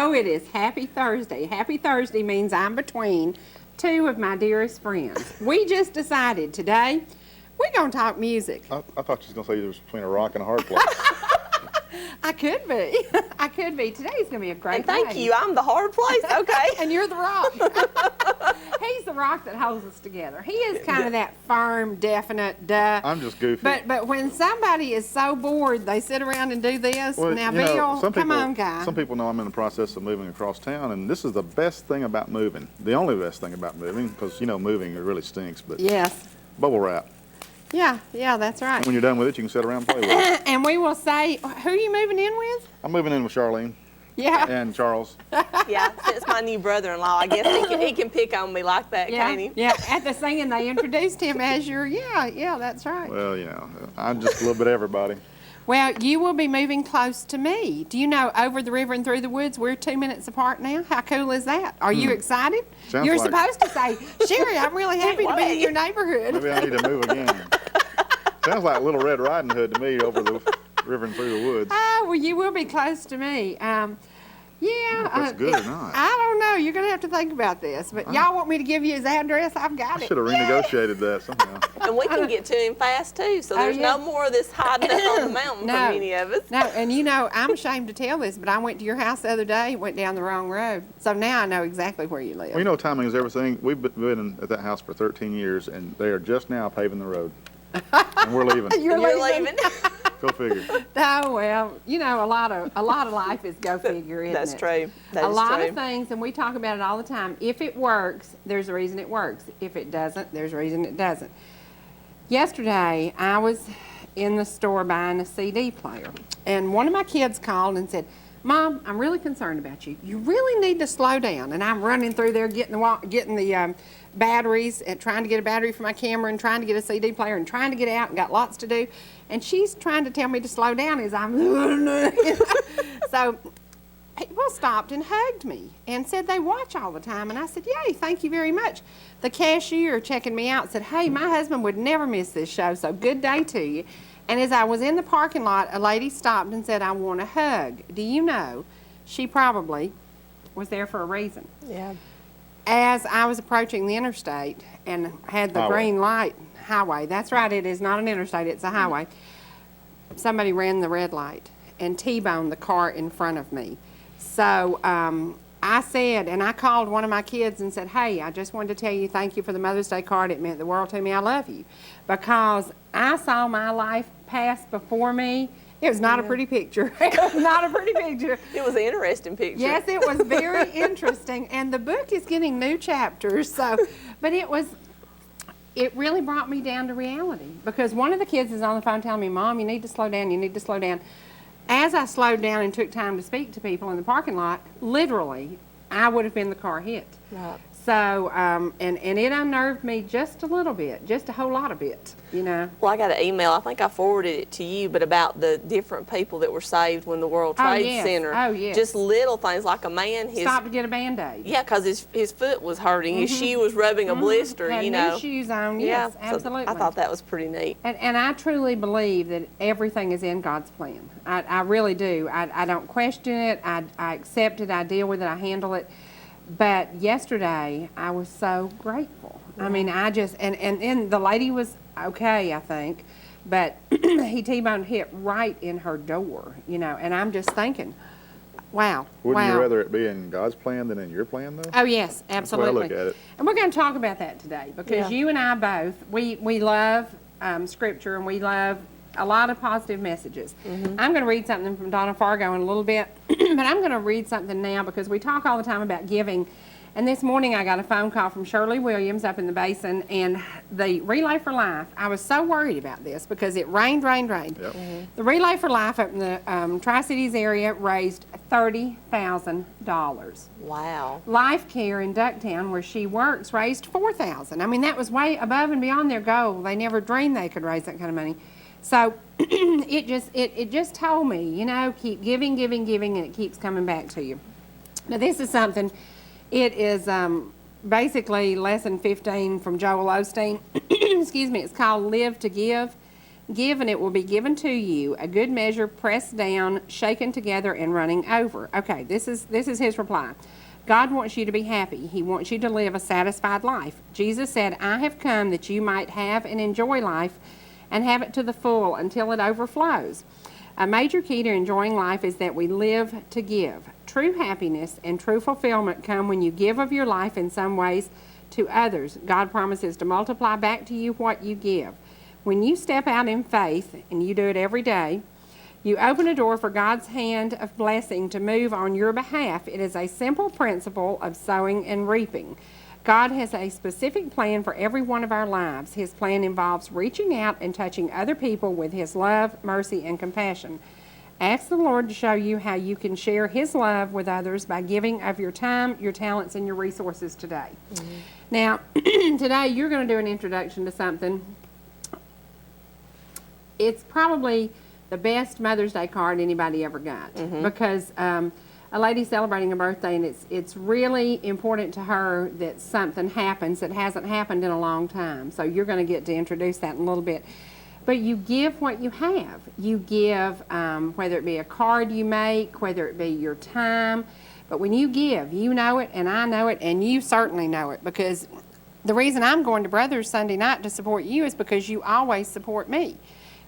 Oh, it is Happy Thursday. Happy Thursday means I'm between two of my dearest friends. We just decided today we're going to talk music. I thought you was going to say it was between a rock and a hard place. I could be. I could be. Today's going to be a great And thank day. you. I'm the hard place. Okay. And you're the rock. He's the rock that holds us together. He is kind of that firm, definite, duh. I'm just goofy. But when somebody is so bored, they sit around and do this. Well, Now, you know, Bill, come on, guy. Some people know I'm in the process of moving across town, and this is the best thing about moving. The only best thing about moving, because, you know, moving, it really stinks, but Yes. bubble wrap. Yeah, that's right. And when you're done with it, you can sit around and play with it. And we will say, who are you moving in with? I'm moving in with Charlene Yeah. and Charles. Yeah, since my new brother-in-law, I guess he can pick on me like that, Yeah, can't he? yeah. At the singing, they introduced him as your, yeah, that's right. Well, you know, I'm just a little bit of everybody. Well, you will be moving close to me. Do you know, over the river and through the woods, we're 2 minutes apart now? How cool is that? Are you excited? Sounds You're like- supposed to say, Cherie, I'm really happy to be in your neighborhood. Maybe I need to move again. Sounds like Little Red Riding Hood to me over the river and through the woods. Oh, well, you will be close to me. Yeah. If that's good or not. I don't know. You're going to have to think about this. But y'all want me to give you his address? I've got I it. should have renegotiated that somehow. And we can get to him fast, too, so there's yeah. no more of this hiding up on the mountain No. from any of us. No, and you know, I'm ashamed to tell this, but I went to your house the other day, went down the wrong road. So now I know exactly where you live. Well, you know, timing is everything. We've been at that house for 13 years, and they are just now paving the road. And we're leaving. You're You're leaving. leaving. Go figure. Oh, well, you know, a lot of life is go figure, isn't That's it? true. That A is lot true. of things, and we talk about it all the time. If it works, there's a reason it works. If it doesn't, there's a reason it doesn't. Yesterday, I was in the store buying a CD player, and one of my kids called and said, Mom, I'm really concerned about you. You really need to slow down. And I'm running through there getting the batteries and trying to get a battery for my camera and trying to get a CD player and trying to get out and got lots to do. And she's trying to tell me to slow down as I'm so people stopped and hugged me and said they watch all the time. And I said, yay, thank you very much. The cashier checking me out said, hey, my husband would never miss this show, so good day to you. And as I was in the parking lot, a lady stopped and said, I want a hug. Do you know, she probably was there for a reason. Yeah. As I was approaching the interstate and had the Highway. green light, highway, that's right, it is not an interstate, it's a highway. Somebody ran the red light and T-boned the car in front of me. So I said, and I called one of my kids and said, hey, I just wanted to tell you thank you for the Mother's Day card. It meant the world to me. I love you. Because I saw my life pass before me. It was not a pretty picture. It was not a pretty picture. It was an interesting picture. Yes, it was very interesting. And the book is getting new chapters. So, but it really brought me down to reality. Because one of the kids is on the phone telling me, Mom, you need to slow down. You need to slow down. As I slowed down and took time to speak to people in the parking lot, literally, I would have been the car hit. Right. So, and it unnerved me just a little bit, just a whole lot of bit, you know. Well, I got an email, I think I forwarded it to you, but about the different people that were saved when the World Trade yes. Center. Oh, yes. Just little things like a man, Stopped to get a Band-Aid. yeah, because his foot was hurting, his shoe was rubbing a blister, Had you new know. shoes on, yes, so absolutely. I thought that was pretty neat. And I truly believe that everything is in God's plan. I really do. I don't question it. I accept it. I deal with it. I handle it. But yesterday, I was so grateful. Yeah. I mean, I just, and the lady was okay, I think, but he T-boned hit right in her door, you know, and I'm just thinking, wow. Wouldn't you rather it be in God's plan than in your plan, though? Oh, yes, absolutely. That's the way I look at it. And we're going to talk about that today because you and I both, we love Scripture and we love a lot of positive messages. I'm going to read something from Donna Fargo in a little bit, but I'm going to read something now because we talk all the time about giving. And this morning I got a phone call from Shirley Williams up in the basin and the Relay for Life. I was so worried about this because it rained. Yep. The Relay for Life up in the Tri-Cities area raised $30,000. Wow. Life Care in Ducktown, where she works, raised $4,000. I mean, that was way above and beyond their goal. They never dreamed they could raise that kind of money. So it just told me, you know, keep giving, and it keeps coming back to you. Now, this is something, it is basically lesson 15 from Joel Osteen. Excuse me, it's called Live to Give. Give, and it will be given to you, a good measure, pressed down, shaken together, and running over. Okay, this is his reply. God wants you to be happy. He wants you to live a satisfied life. Jesus said, I have come that you might have and enjoy life and have it to the full until it overflows. A major key to enjoying life is that we live to give. True happiness and true fulfillment come when you give of your life in some ways to others. God promises to multiply back to you what you give. When you step out in faith, and you do it every day, you open a door for God's hand of blessing to move on your behalf. It is a simple principle of sowing and reaping. God has a specific plan for every one of our lives. His plan involves reaching out and touching other people with His love, mercy, and compassion. Ask the Lord to show you how you can share His love with others by giving of your time, your talents, and your resources today. Mm-hmm. Now, today you're going to do an introduction to something. It's probably the best Mother's Day card anybody ever got, because a lady celebrating a birthday, and it's really important to her that something happens that hasn't happened in a long time. So you're going to get to introduce that in a little bit. But you give what you have. You give, whether it be a card you make, whether it be your time. But when you give, you know it, and I know it, and you certainly know it, because the reason I'm going to Brothers Sunday night to support you is because you always support me.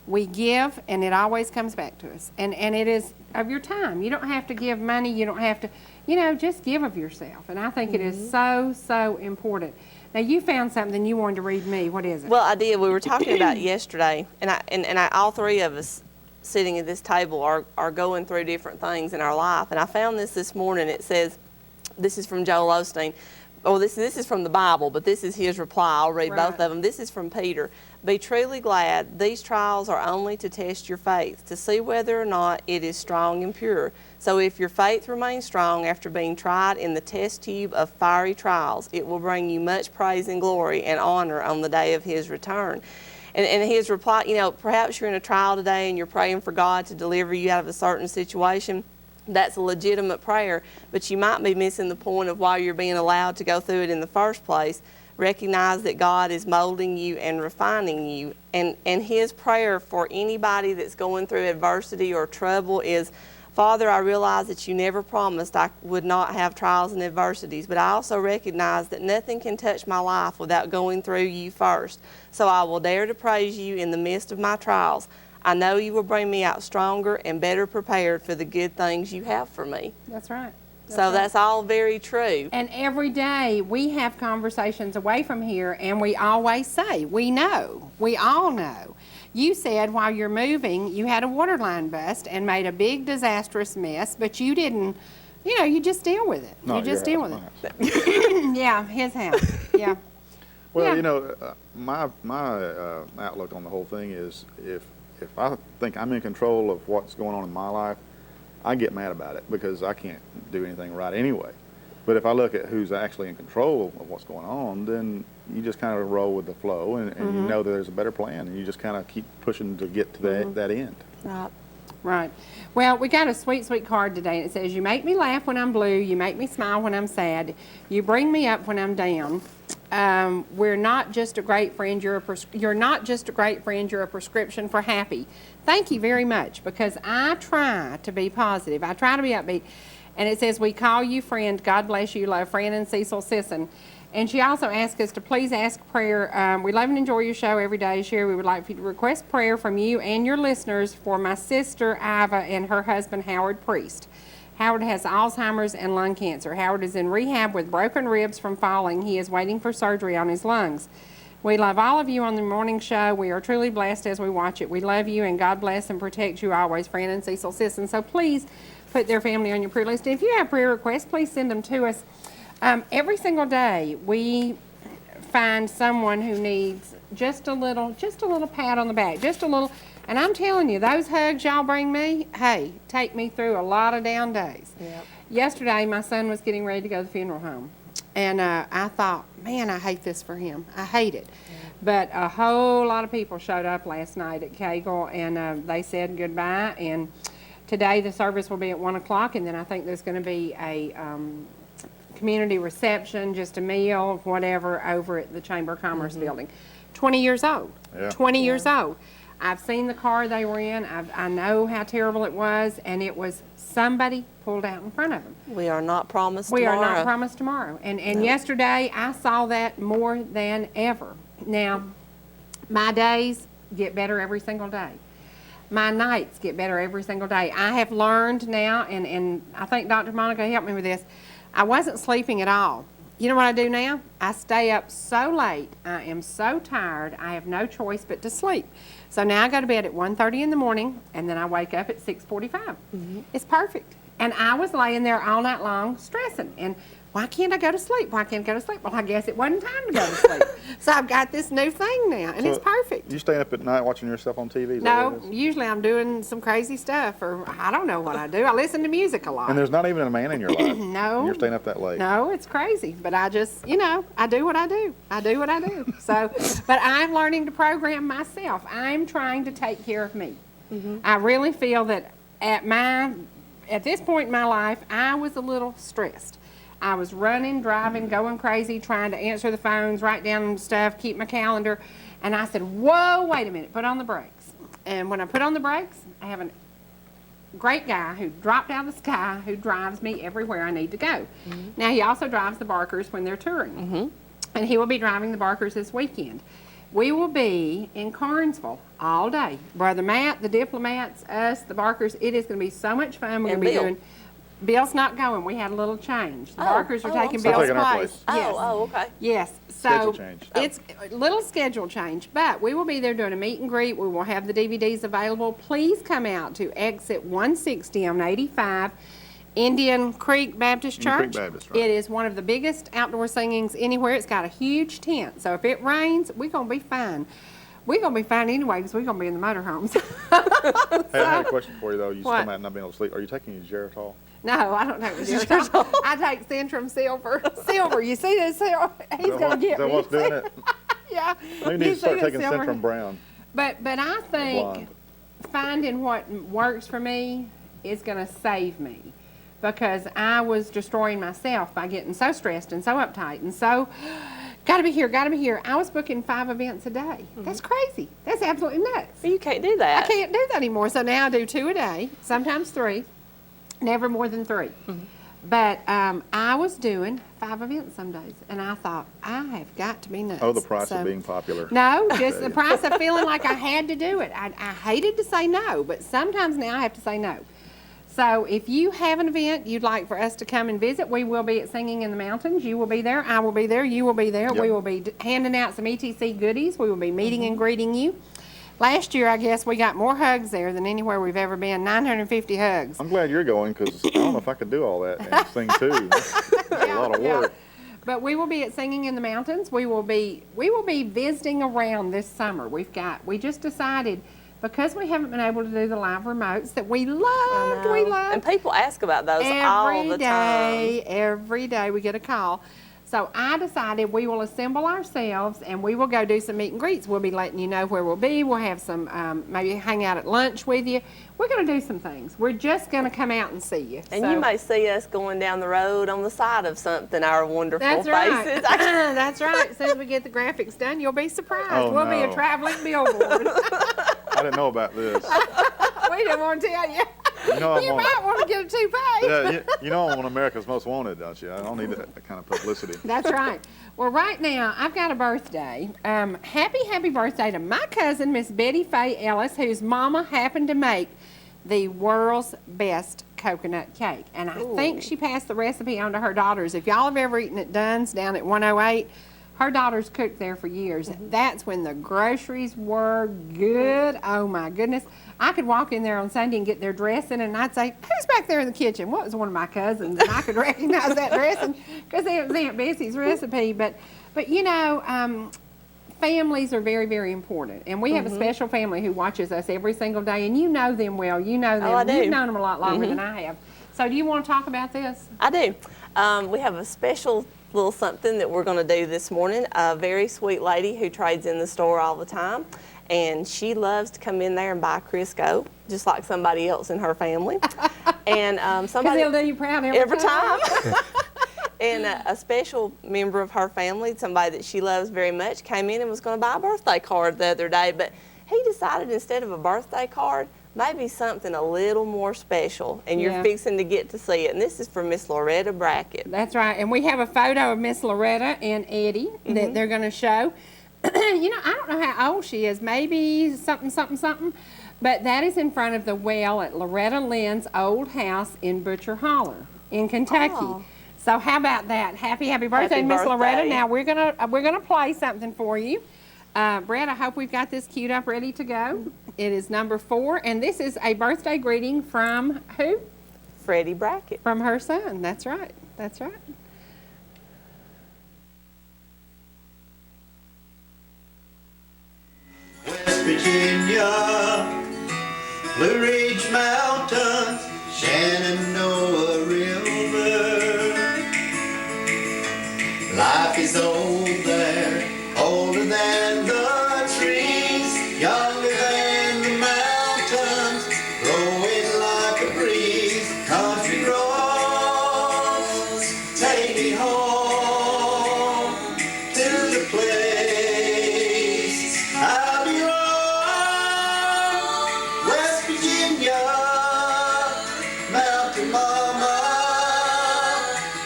We give, and it always comes back to us. And it is of your time. You don't have to give money. You don't have to, just give of yourself. And I think it is so, so important. Now, you found something you wanted to read me. What is it? Well, I did. We were talking about yesterday, and I all three of us sitting at this table are going through different things in our life. And I found this morning. It says, this is from Joel Osteen. Oh, this is from the Bible, but this is his reply. I'll read both of them. This is from Peter. Be truly glad. These trials are only to test your faith, to see whether or not it is strong and pure. So if your faith remains strong after being tried in the test tube of fiery trials, it will bring you much praise and glory and honor on the day of His return. And his reply, perhaps you're in a trial today and you're praying for God to deliver you out of a certain situation. That's a legitimate prayer, but you might be missing the point of why you're being allowed to go through it in the first place. Recognize that God is molding you and refining you. And his prayer for anybody that's going through adversity or trouble is, Father, I realize that you never promised I would not have trials and adversities, but I also recognize that nothing can touch my life without going through you first. So I will dare to praise you in the midst of my trials. I know you will bring me out stronger and better prepared for the good things you have for me. That's right. That's all very true. And every day we have conversations away from here, and we always say, we know. We all know. You said while you're moving, you had a water line bust and made a big disastrous mess, but you didn't, you just deal with it. No, you just deal with it. it. Yeah, his house. Yeah. Well, Yeah. my outlook on the whole thing is if I think I'm in control of what's going on in my life, I get mad about it because I can't do anything right anyway. But if I look at who's actually in control of what's going on, then you just kind of roll with the flow, and you know that there's a better plan, and you just kind of keep pushing to get to that end. Right. Right. Well, we got a sweet, sweet card today, and it says, you make me laugh when I'm blue, you make me smile when I'm sad, you bring me up when I'm down. We're not just a great friend, you're not just a great friend, you're a prescription for happy. Thank you very much, because I try to be positive. I try to be upbeat. And it says, we call you friend. God bless you. Love, Fran and Cecil Sisson. And she also asked us to please ask prayer. We love and enjoy your show every day. Cherie, we would like for you to request prayer from you and your listeners for my sister, Iva, and her husband, Howard Priest. Howard has Alzheimer's and lung cancer. Howard is in rehab with broken ribs from falling. He is waiting for surgery on his lungs. We love all of you on the morning show. We are truly blessed as we watch it. We love you, and God bless and protect you always, Fran and Cecil Sisson. So please put their family on your prayer list. If you have prayer requests, please send them to us. Every single day, we find someone who needs just a little pat on the back, just a little. And I'm telling you, those hugs y'all bring me, hey, take me through a lot of down days. Yep. Yesterday, my son was getting ready to go to the funeral home. And I thought, man, I hate this for him. I hate it. Yeah. But a whole lot of people showed up last night at Cagle, and they said goodbye. And today the service will be at 1 o'clock, and then I think there's going to be a community reception, just a meal, whatever, over at the Chamber of Commerce building. 20 years old. Yeah. 20 years old. I've seen the car they were in. I know how terrible it was, and it was somebody pulled out in front of them. We are not promised We tomorrow. are not promised tomorrow. And yesterday, I saw that more than ever. Now, my days get better every single day. My nights get better every single day. I have learned now, and I think Dr. Monica helped me with this, I wasn't sleeping at all. You know what I do now? I stay up so late. I am so tired. I have no choice but to sleep. So now I go to bed at 1:30 in the morning, and then I wake up at 6:45. It's perfect. And I was laying there all night long stressing. And why can't I go to sleep? Why can't I go to sleep? Well, I guess it wasn't time to go to sleep. So I've got this new thing now, and So it's perfect. You staying up at night watching yourself on TV? Is that No, what it is? usually I'm doing some crazy stuff, or I don't know what I do. I listen to music a lot. And there's not even a man in your life. No. And you're staying up that late. No, it's crazy, but I just, I do what I do. I do what I do. So, but I'm learning to program myself. I'm trying to take care of me. I really feel that at this point in my life, I was a little stressed. I was running, driving, going crazy, trying to answer the phones, write down stuff, keep my calendar. And I said, whoa, wait a minute, put on the brakes. And when I put on the brakes, I have a great guy who dropped out of the sky who drives me everywhere I need to go. Now, he also drives the Barkers when they're touring. And he will be driving the Barkers this weekend. We will be in Carnesville all day. Brother Matt, the diplomats, us, the Barkers. It is going to be so much fun. We're going And to be Bill. doing. Bill's not going. We had a little change. The Oh, Barkers are oh, taking I'm Bill's sorry. Taking our place. place. Yes. Oh, okay. Yes. Schedule So change. it's a little schedule change, but we will be there doing a meet and greet. We will have the DVDs available. Please come out to exit 160 on 85, Indian Creek Baptist Indian Creek Church. Baptist, right. It is one of the biggest outdoor singings anywhere. It's got a huge tent, so if it rains, we're going to be fine. We're going to be fine anyway because we're going to be in the motorhomes. Hey, I had a question for you, though. You What? still might not be able to sleep. Are you taking your Geritol? No, I don't take the Geritol. I take Centrum Silver. Silver, you see this? Silver? He's going to get Is that me. what's doing it? Yeah. Maybe you need You to start see the taking silver? Centrum Brown. But I think Blonde. finding what works for me is going to save me, because I was destroying myself by getting so stressed and so uptight and so gotta be here, gotta be here. I was booking 5 events a day. That's crazy. That's absolutely nuts. But you can't do that. I can't do that anymore. So now I do 2 a day, sometimes 3, never more than 3. But I was doing 5 events some days, and I thought, I have got to be nuts. Oh, the price So- of being popular. No, just the price of feeling like I had to do it. I hated to say no, but sometimes now I have to say no. So if you have an event you'd like for us to come and visit, we will be at Singing in the Mountains. You will be there, I will be there, you will be there. Yep. We will be handing out some ETC goodies. We will be meeting and greeting you. Last year, I guess we got more hugs there than anywhere we've ever been, 950 hugs. I'm glad you're going because I don't know if I could do all that and sing too. That's a lot of work. But we will be at Singing in the Mountains. We will be visiting around this summer. We just decided, because we haven't been able to do the live remotes that we loved, And people ask about those all the time. Every day we get a call. So I decided we will assemble ourselves and we will go do some meet and greets. We'll be letting you know where we'll be. We'll have some, maybe hang out at lunch with you. We're going to do some things. We're just going to come out and see you. And So- you may see us going down the road on the side of something, our wonderful That's right. faces. That's right. As soon as we get the graphics done, you'll be surprised. Oh, We'll be a no. traveling billboard. I didn't know about this. We didn't want to tell you. You know I'm You on, might want to get a toupee. yeah, you know I'm on America's Most Wanted, don't you? I don't need that kind of publicity. That's right. Well, right now, I've got a birthday. Happy birthday to my cousin, Miss Betty Faye Ellis, whose mama happened to make the world's best coconut cake. And I think she passed the recipe on to her daughters. If y'all have ever eaten at Dunn's down at 108, her daughters cooked there for years. That's when the groceries were good. Oh, my goodness. I could walk in there on Sunday and get their dressing, and I'd say, who's back there in the kitchen? Well, it was one of my cousins, and I could recognize that dressing because it was Aunt Bessie's recipe. But you know, families are very, very important. And we have a special family who watches us every single day, and you know them well. You know them. Oh, I do. You've known them a lot longer than I have. So do you want to talk about this? I do. We have a special little something that we're going to do this morning. A very sweet lady who trades in the store all the time, and she loves to come in there and buy Crisco, just like somebody else in her family. And Because somebody they'll do you proud every time. And a special member of her family, somebody that she loves very much, came in and was going to buy a birthday card the other day, but he decided instead of a birthday card, maybe something a little more special, and you're Yeah. fixing to get to see it. And this is from Miss Loretta Brackett. That's right. And we have a photo of Miss Loretta and Eddie that they're going to show. You know, I don't know how old she is. Maybe something. But that is in front of the well at Loretta Lynn's old house in Butcher Holler in Kentucky. Oh. So how about that? Happy birthday, Miss Loretta. birthday. Now we're gonna play something for you. Brett, I hope we've got this queued up ready to go. It is number 4, and this is a birthday greeting from who? Freddie Brackett. From her son. That's right. That's right. West Virginia, Blue Ridge Mountains, Shenandoah River. Life is old there, older than the trees, younger than the mountains, blowing like a breeze. Country roads take me home to the place I belong. West Virginia, Mountain Mama,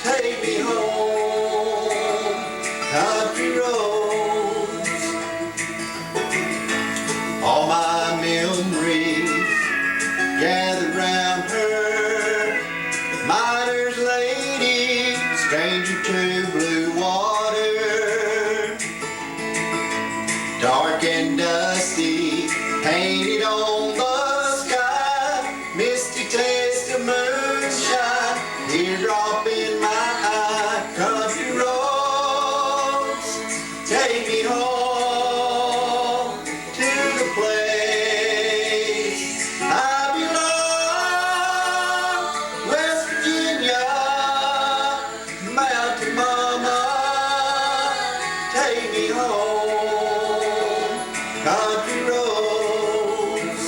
take me home. Country roads, all my memories gather round her. Miner's lady, stranger to blue water, dark and dusty, painted on the sky, misty taste of moonshine, teardrop in my eye. Country roads take me home to the place I belong. West Virginia, Mountain Mama, take me home. Country roads,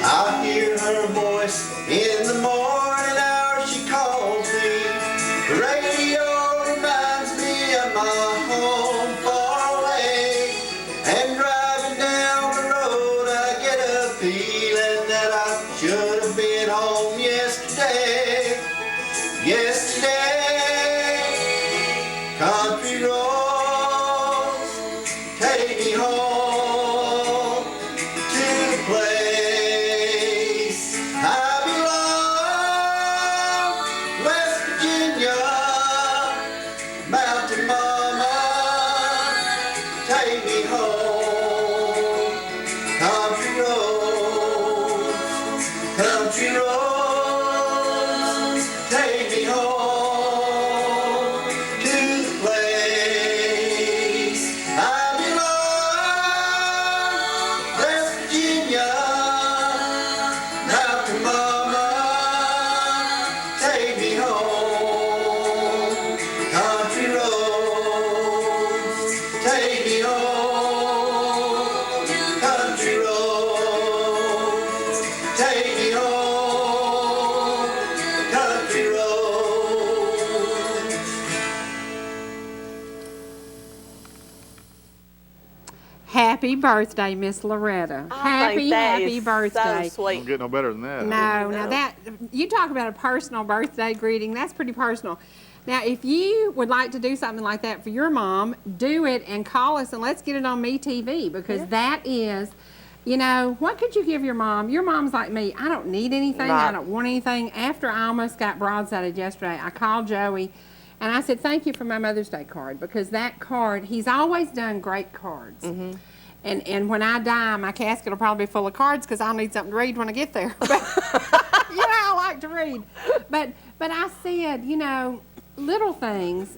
I hear her voice in the morning hour. She calls me. The radio reminds me of my home far away. And driving down the road, I get a feeling that I should have been home yesterday. Country roads take me home to the place I belong. West Virginia, Mountain Mama, take me home. Country roads, take me home to the place I belong. West Virginia, Mountain Mama, take me home. Country roads, take me home. Country roads, take me home. Country roads. Happy birthday, Miss Loretta. I think that happy is birthday. So Don't sweet. get no better than that. No, No. now that, you talk about a personal birthday greeting, that's pretty personal. Now, if you would like to do something like that for your mom, do it and call us and let's get it on MeTV, because that is, you know, what could you give your mom? Your mom's like me. I don't need anything. I Right. don't want anything. After I almost got broadsided yesterday, I called Joey and I said, thank you for my Mother's Day card, because that card, he's always done great cards. And when I die, my casket will probably be full of cards because I'll need something to read when I get there. But, you know, I like to read. But I said, you know, little things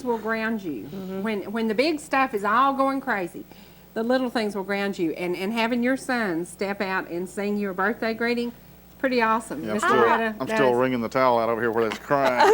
will ground you. When the big stuff is all going crazy, the little things will ground you. And having your son step out and sing you a birthday greeting, it's pretty awesome. Yeah, Miss Loretta I'm does. still wringing the towel out over here where there's crying.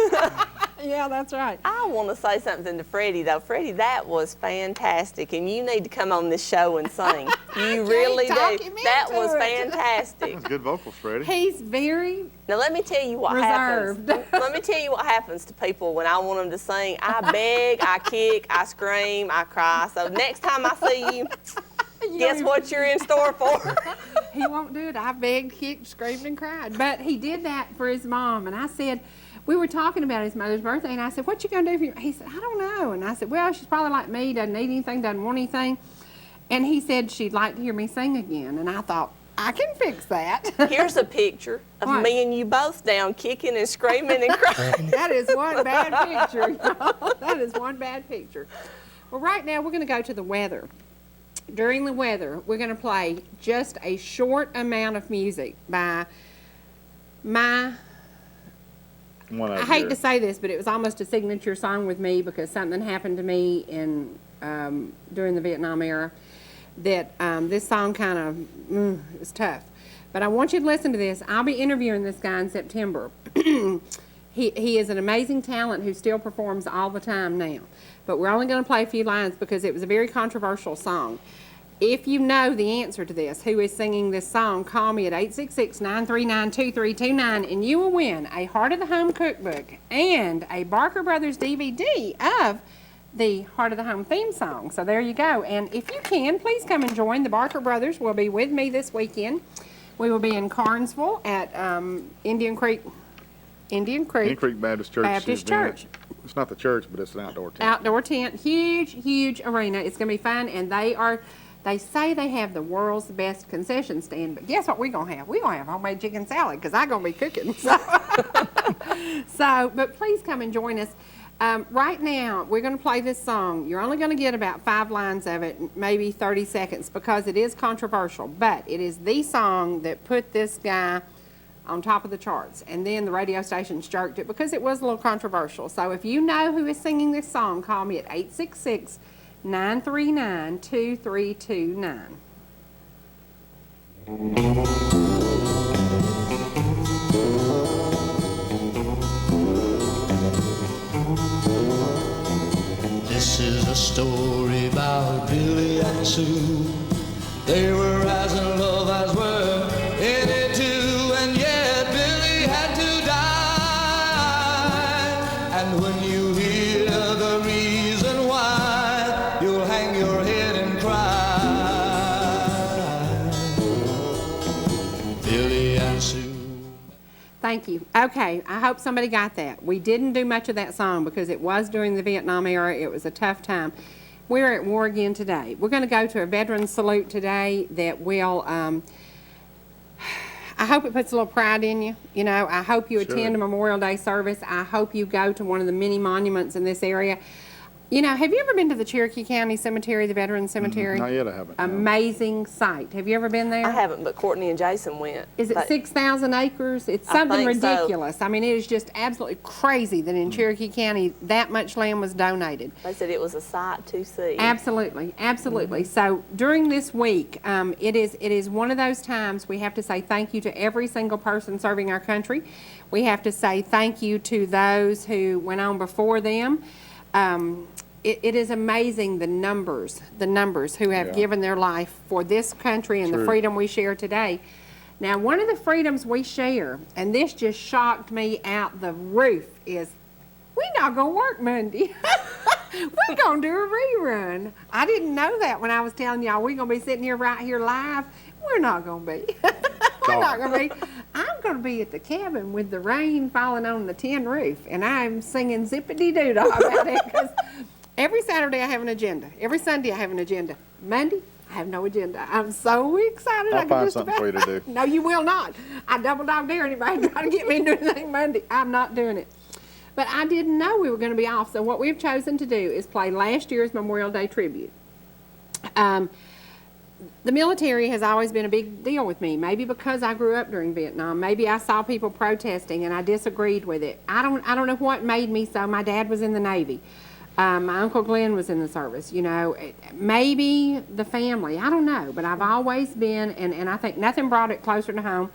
Yeah, that's right. I want to say something to Freddie, though. Freddie, that was fantastic, and you need to come on this show and sing. You really talk do. him That into was it. fantastic. That's good vocals, Freddie. He's very Now, let me tell you what reserved. happens. Let me tell you what happens to people when I want them to sing. I beg, I kick, I scream, I cry. So next time I see you, Guess what you're in store for? He won't do it. I begged, kicked, screamed, and cried. But he did that for his mom. And I said, we were talking about his mother's birthday, and I said, what you going to do for your... He said, I don't know. And I said, well, she's probably like me, doesn't need anything, doesn't want anything. And he said she'd like to hear me sing again. And I thought, I can fix that. Here's a picture of What? me and you both down kicking and screaming and crying. That is one bad picture, y'all. That is one bad picture. Well, right now, we're going to go to the weather. During the weather, we're going to play just a short amount of music by my... I hate to say this, but it was almost a signature song with me because something happened to me in during the Vietnam era that this song kind of, it was tough. But I want you to listen to this. I'll be interviewing this guy in September. He is an amazing talent who still performs all the time now. But we're only going to play a few lines because it was a very controversial song. If you know the answer to this, who is singing this song, call me at 866-939-2329, and you will win a Heart of the Home cookbook and a Barker Brothers DVD of the Heart of the Home theme song. So there you go. And if you can, please come and join. The Barker Brothers will be with me this weekend. We will be in Carnesville at Indian Creek Indian Creek Baptist Church. Baptist Church. It's not the church, but it's an outdoor tent. Outdoor tent, huge arena. It's going to be fun, and they say they have the world's best concession stand, but guess what we're going to have? We're going to have homemade chicken salad because I'm going to be cooking. But please come and join us. Right now, we're going to play this song. You're only going to get about 5 lines of it, maybe 30 seconds, because it is controversial, but it is the song that put this guy on top of the charts. And then the radio stations jerked it because it was a little controversial. So if you know who is singing this song, call me at 866-939-2329. This is a story about Billy and Sue. They were as in love as were any two, and yet Billy had to die. And when you hear the reason why, you'll hang your head and cry. Billy and Sue. Thank you. Okay, I hope somebody got that. We didn't do much of that song because it was during the Vietnam era. It was a tough time. We're at war again today. We're going to go to a veteran salute today that will, I hope it puts a little pride in you. You know, I hope you attend a Memorial Day service. I hope you go to one of the many monuments in this area. You know, have you ever been to the Cherokee County Cemetery, the Veteran Cemetery? Not yet, I haven't. no. Amazing site. Have you ever been there? I haven't, but Courtney and Jason went. Is it But 6,000 acres? It's I something think so. ridiculous. I mean, it is just absolutely crazy that in Cherokee County that much land was donated. They said it was a sight to see. Absolutely, absolutely. So during this week, it is one of those times we have to say thank you to every single person serving our country. We have to say thank you to those who went on before them. It is amazing the numbers who have Yeah. given their life for this country and the True. freedom we share today. Now, one of the freedoms we share, and this just shocked me out the roof, is we're not going to work Monday. We're going to do a rerun. I didn't know that when I was telling y'all we're going to be sitting here right here live. We're not going to be. We're not going to be. I'm going to be at the cabin with the rain falling on the tin roof, and I'm singing zippity-doo-dah about it because every Saturday I have an agenda. Every Sunday I have an agenda. Monday, I have no agenda. I'm so excited. I'll I can find just something about- for you to do. No, you will not. I double dog dare anybody try to get me to do anything Monday. I'm not doing it. But I didn't know we were going to be off. So what we've chosen to do is play last year's Memorial Day tribute. The military has always been a big deal with me. Maybe because I grew up during Vietnam. Maybe I saw people protesting and I disagreed with it. I don't know what made me so. My dad was in the Navy. My Uncle Glenn was in the service, you know. Maybe the family, I don't know. But I've always been, and I think nothing brought it closer to home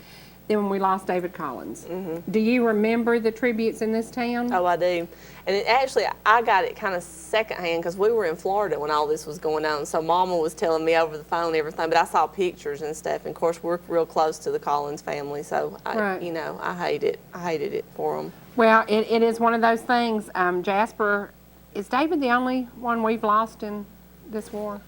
than when we lost David Collins. Mm-hmm. Do you remember the tributes in this town? Oh, I do. And actually, I got it kind of secondhand because we were in Florida when all this was going on. So Mama was telling me over the phone and everything, but I saw pictures and stuff. And of course, we're real close to the Collins family, so Right. you know, I hated it for them. Well, it is one of those things. Jasper, is David the only one we've lost in this war?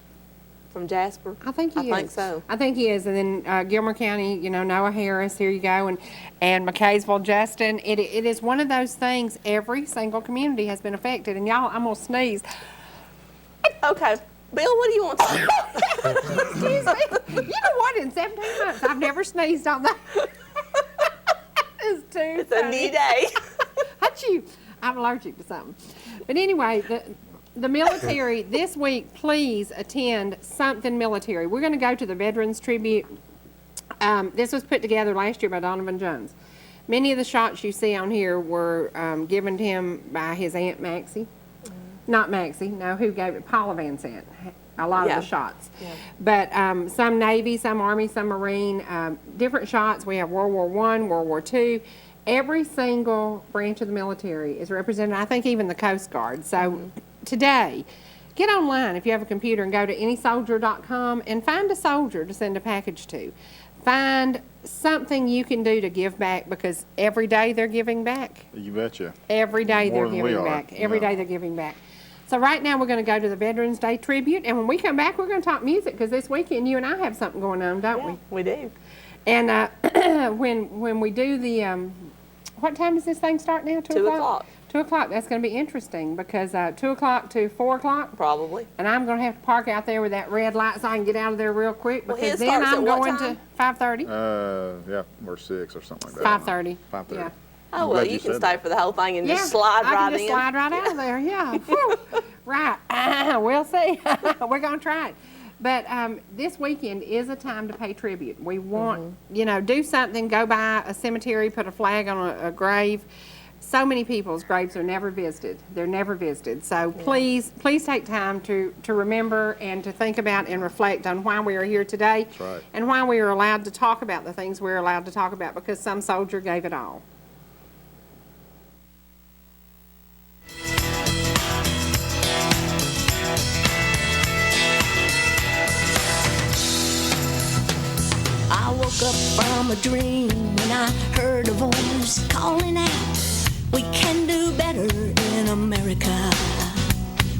from Jasper? I think he is. I think so. I think he is. And then Gilmer County, Noah Harris, here you go, and McKaysville, Justin. It is one of those things, every single community has been affected. And y'all, I'm going to sneeze. Okay. Bill, what do you want to say? Excuse me. You know what? In 17 months, I've never sneezed on that. It's too It's a new day. Achoo. I'm allergic to something. But anyway, the military, this week, please attend something military. We're going to go to the Veterans Tribute. This was put together last year by Donovan Jones. Many of the shots you see on here were given to him by his Aunt Maxie. Not Maxie, no, who gave it? Paula Van Sant. A lot of the shots. Yeah. But some Navy, some Army, some Marine, different shots. We have World War I, World War II. Every single branch of the military is represented, I think even the Coast Guard. So today, get online if you have a computer and go to anysoldier.com and find a soldier to send a package to. Find something you can do to give back, because every day they're giving back. You betcha. Every day More they're than we giving are, back. Every yeah. day they're giving back. So right now we're going to go to the Veterans Day tribute, and when we come back, we're going to talk music, because this weekend you and I have something going on, don't we? We do. And when we do the, what time does this thing start now? 2 o'clock. 2 o'clock. That's going to be interesting, because 2 o'clock to 4 o'clock. Probably. And I'm going to have to park out there with that red light so I can get out of there real quick, Well, because his then starts I'm at what going time? to 5:30. Yeah, or 6 or something like that. 5:30. 5:30. Yeah. Oh, I'm well, glad you can said stay that. for the whole thing and Yeah, just slide I right can just in. slide right out of there, yeah. Whew. Right, we'll see. We're going to try it. But this weekend is a time to pay tribute. We want, do something, go by a cemetery, put a flag on a grave. So many people's graves are never visited. They're never visited. So please take time to remember and to think about and reflect on why we are here today. That's right. And why we are allowed to talk about the things we're allowed to talk about, because some soldier gave it all. I woke up from a dream when I heard a voice calling out, we can do better in America.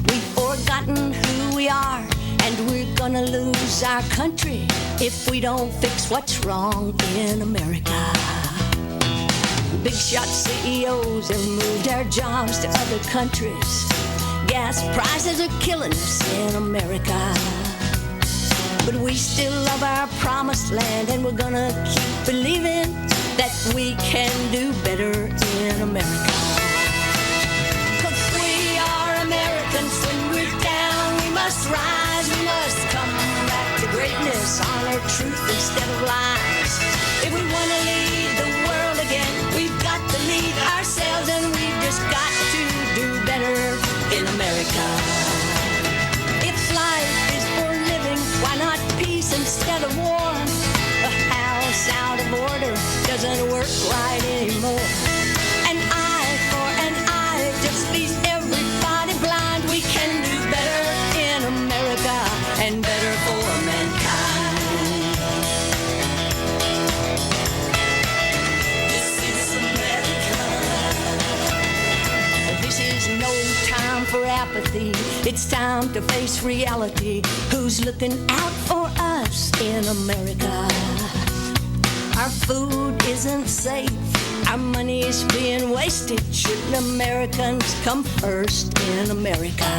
We've forgotten who we are, and we're gonna lose our country if we don't fix what's wrong in America. Big shot CEOs have moved their jobs to other countries. Gas prices are killing us in America. But we still love our promised land, and we're gonna keep believing that we can do better in America. 'Cause we are Americans. When we're down, we must rise. We must come back to greatness, honor truth instead of lies. If we wanna lead the world again, we've got to lead ourselves, and we've just got to do better in America. If life is for living, why not peace instead of war? A house out of order doesn't work right anymore. An eye for an eye just leaves everybody blind. We can do better in America and better for mankind. This is America. This is no time for apathy. It's time to face reality. Who's looking out for us in America? Our food isn't safe. Our money is being wasted. Shouldn't Americans come first in America?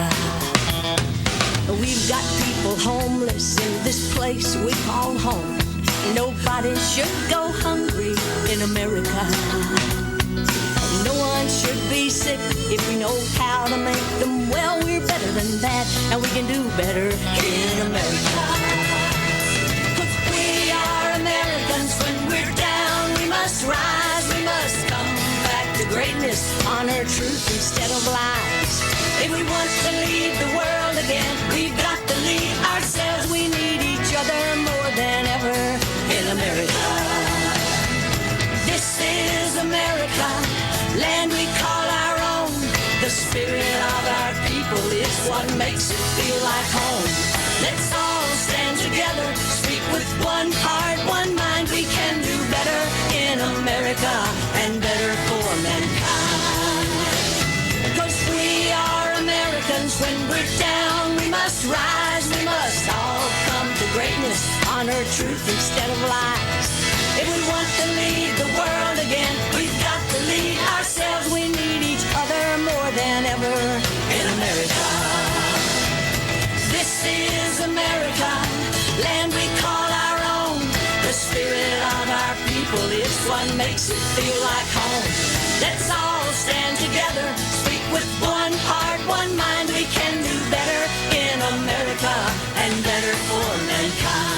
We've got people homeless in this place we call home. Nobody should go hungry in America. No one should be sick if we know how to make them well. We're better than that, and we can do better in America. 'Cause we are Americans. When we're down, we must rise. We must come back to greatness, honor truth instead of lies. If we want to lead the world again, we've got to lead ourselves. We need each other more than ever in America. This is America, land we call our own. The spirit of our people is what makes it feel like home. Let's all stand together, speak with one heart, one mind. We can do better in America and better for mankind. 'Cause we are Americans. When we're down, we must rise. We must all come kindness, honor, truth instead of lies. If we want to lead the world again, we've got to lead ourselves. We need each other more than ever in America. This is America, land we call our own. The spirit of our people is what makes it feel like home. Let's all stand together, speak with one heart, one mind. We can do better in America and better for mankind.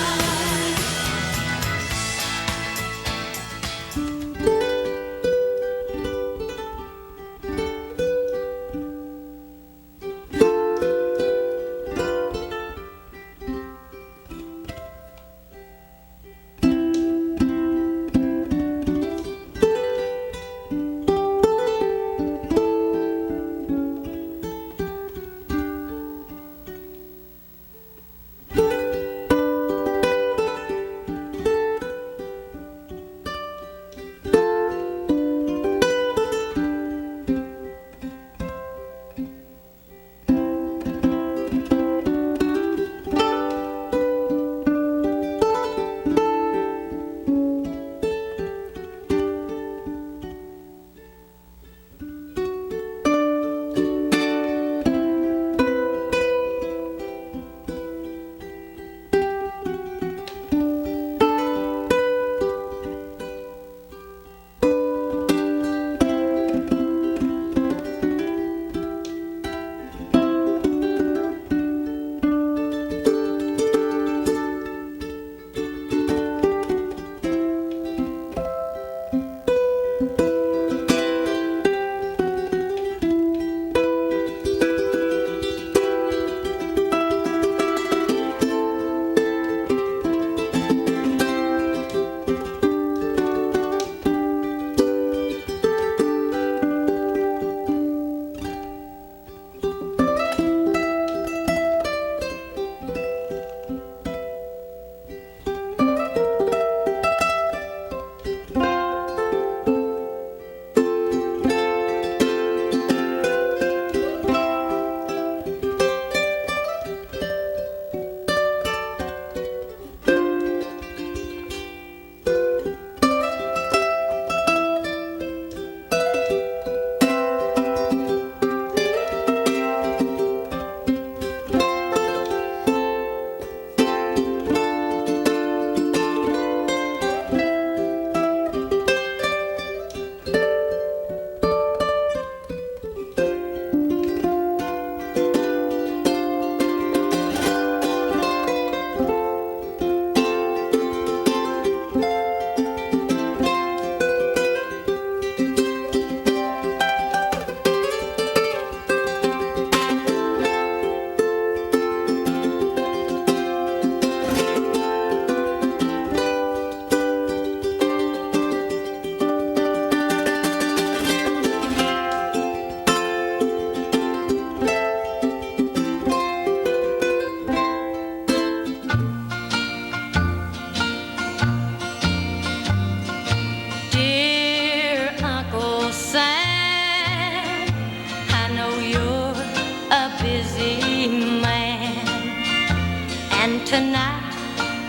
Tonight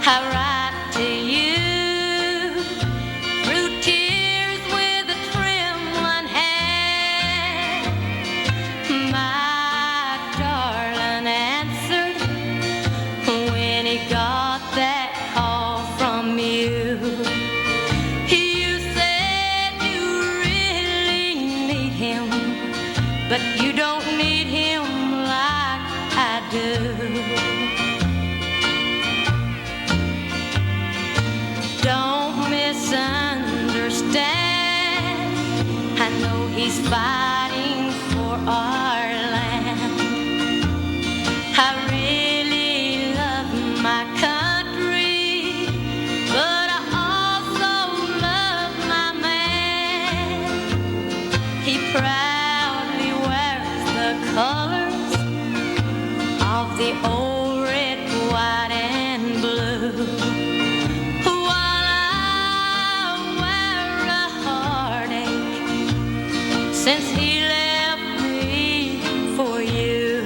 I write to you through tears with a trembling hand. My darling answered when he got that call from you. You said you really need him, but you don't need him like I do. Don't misunderstand. I know he's fighting for our land. I really love my country, but I also love my man. He proudly wears the colors of the old red, white, and blue. Since he left me for you.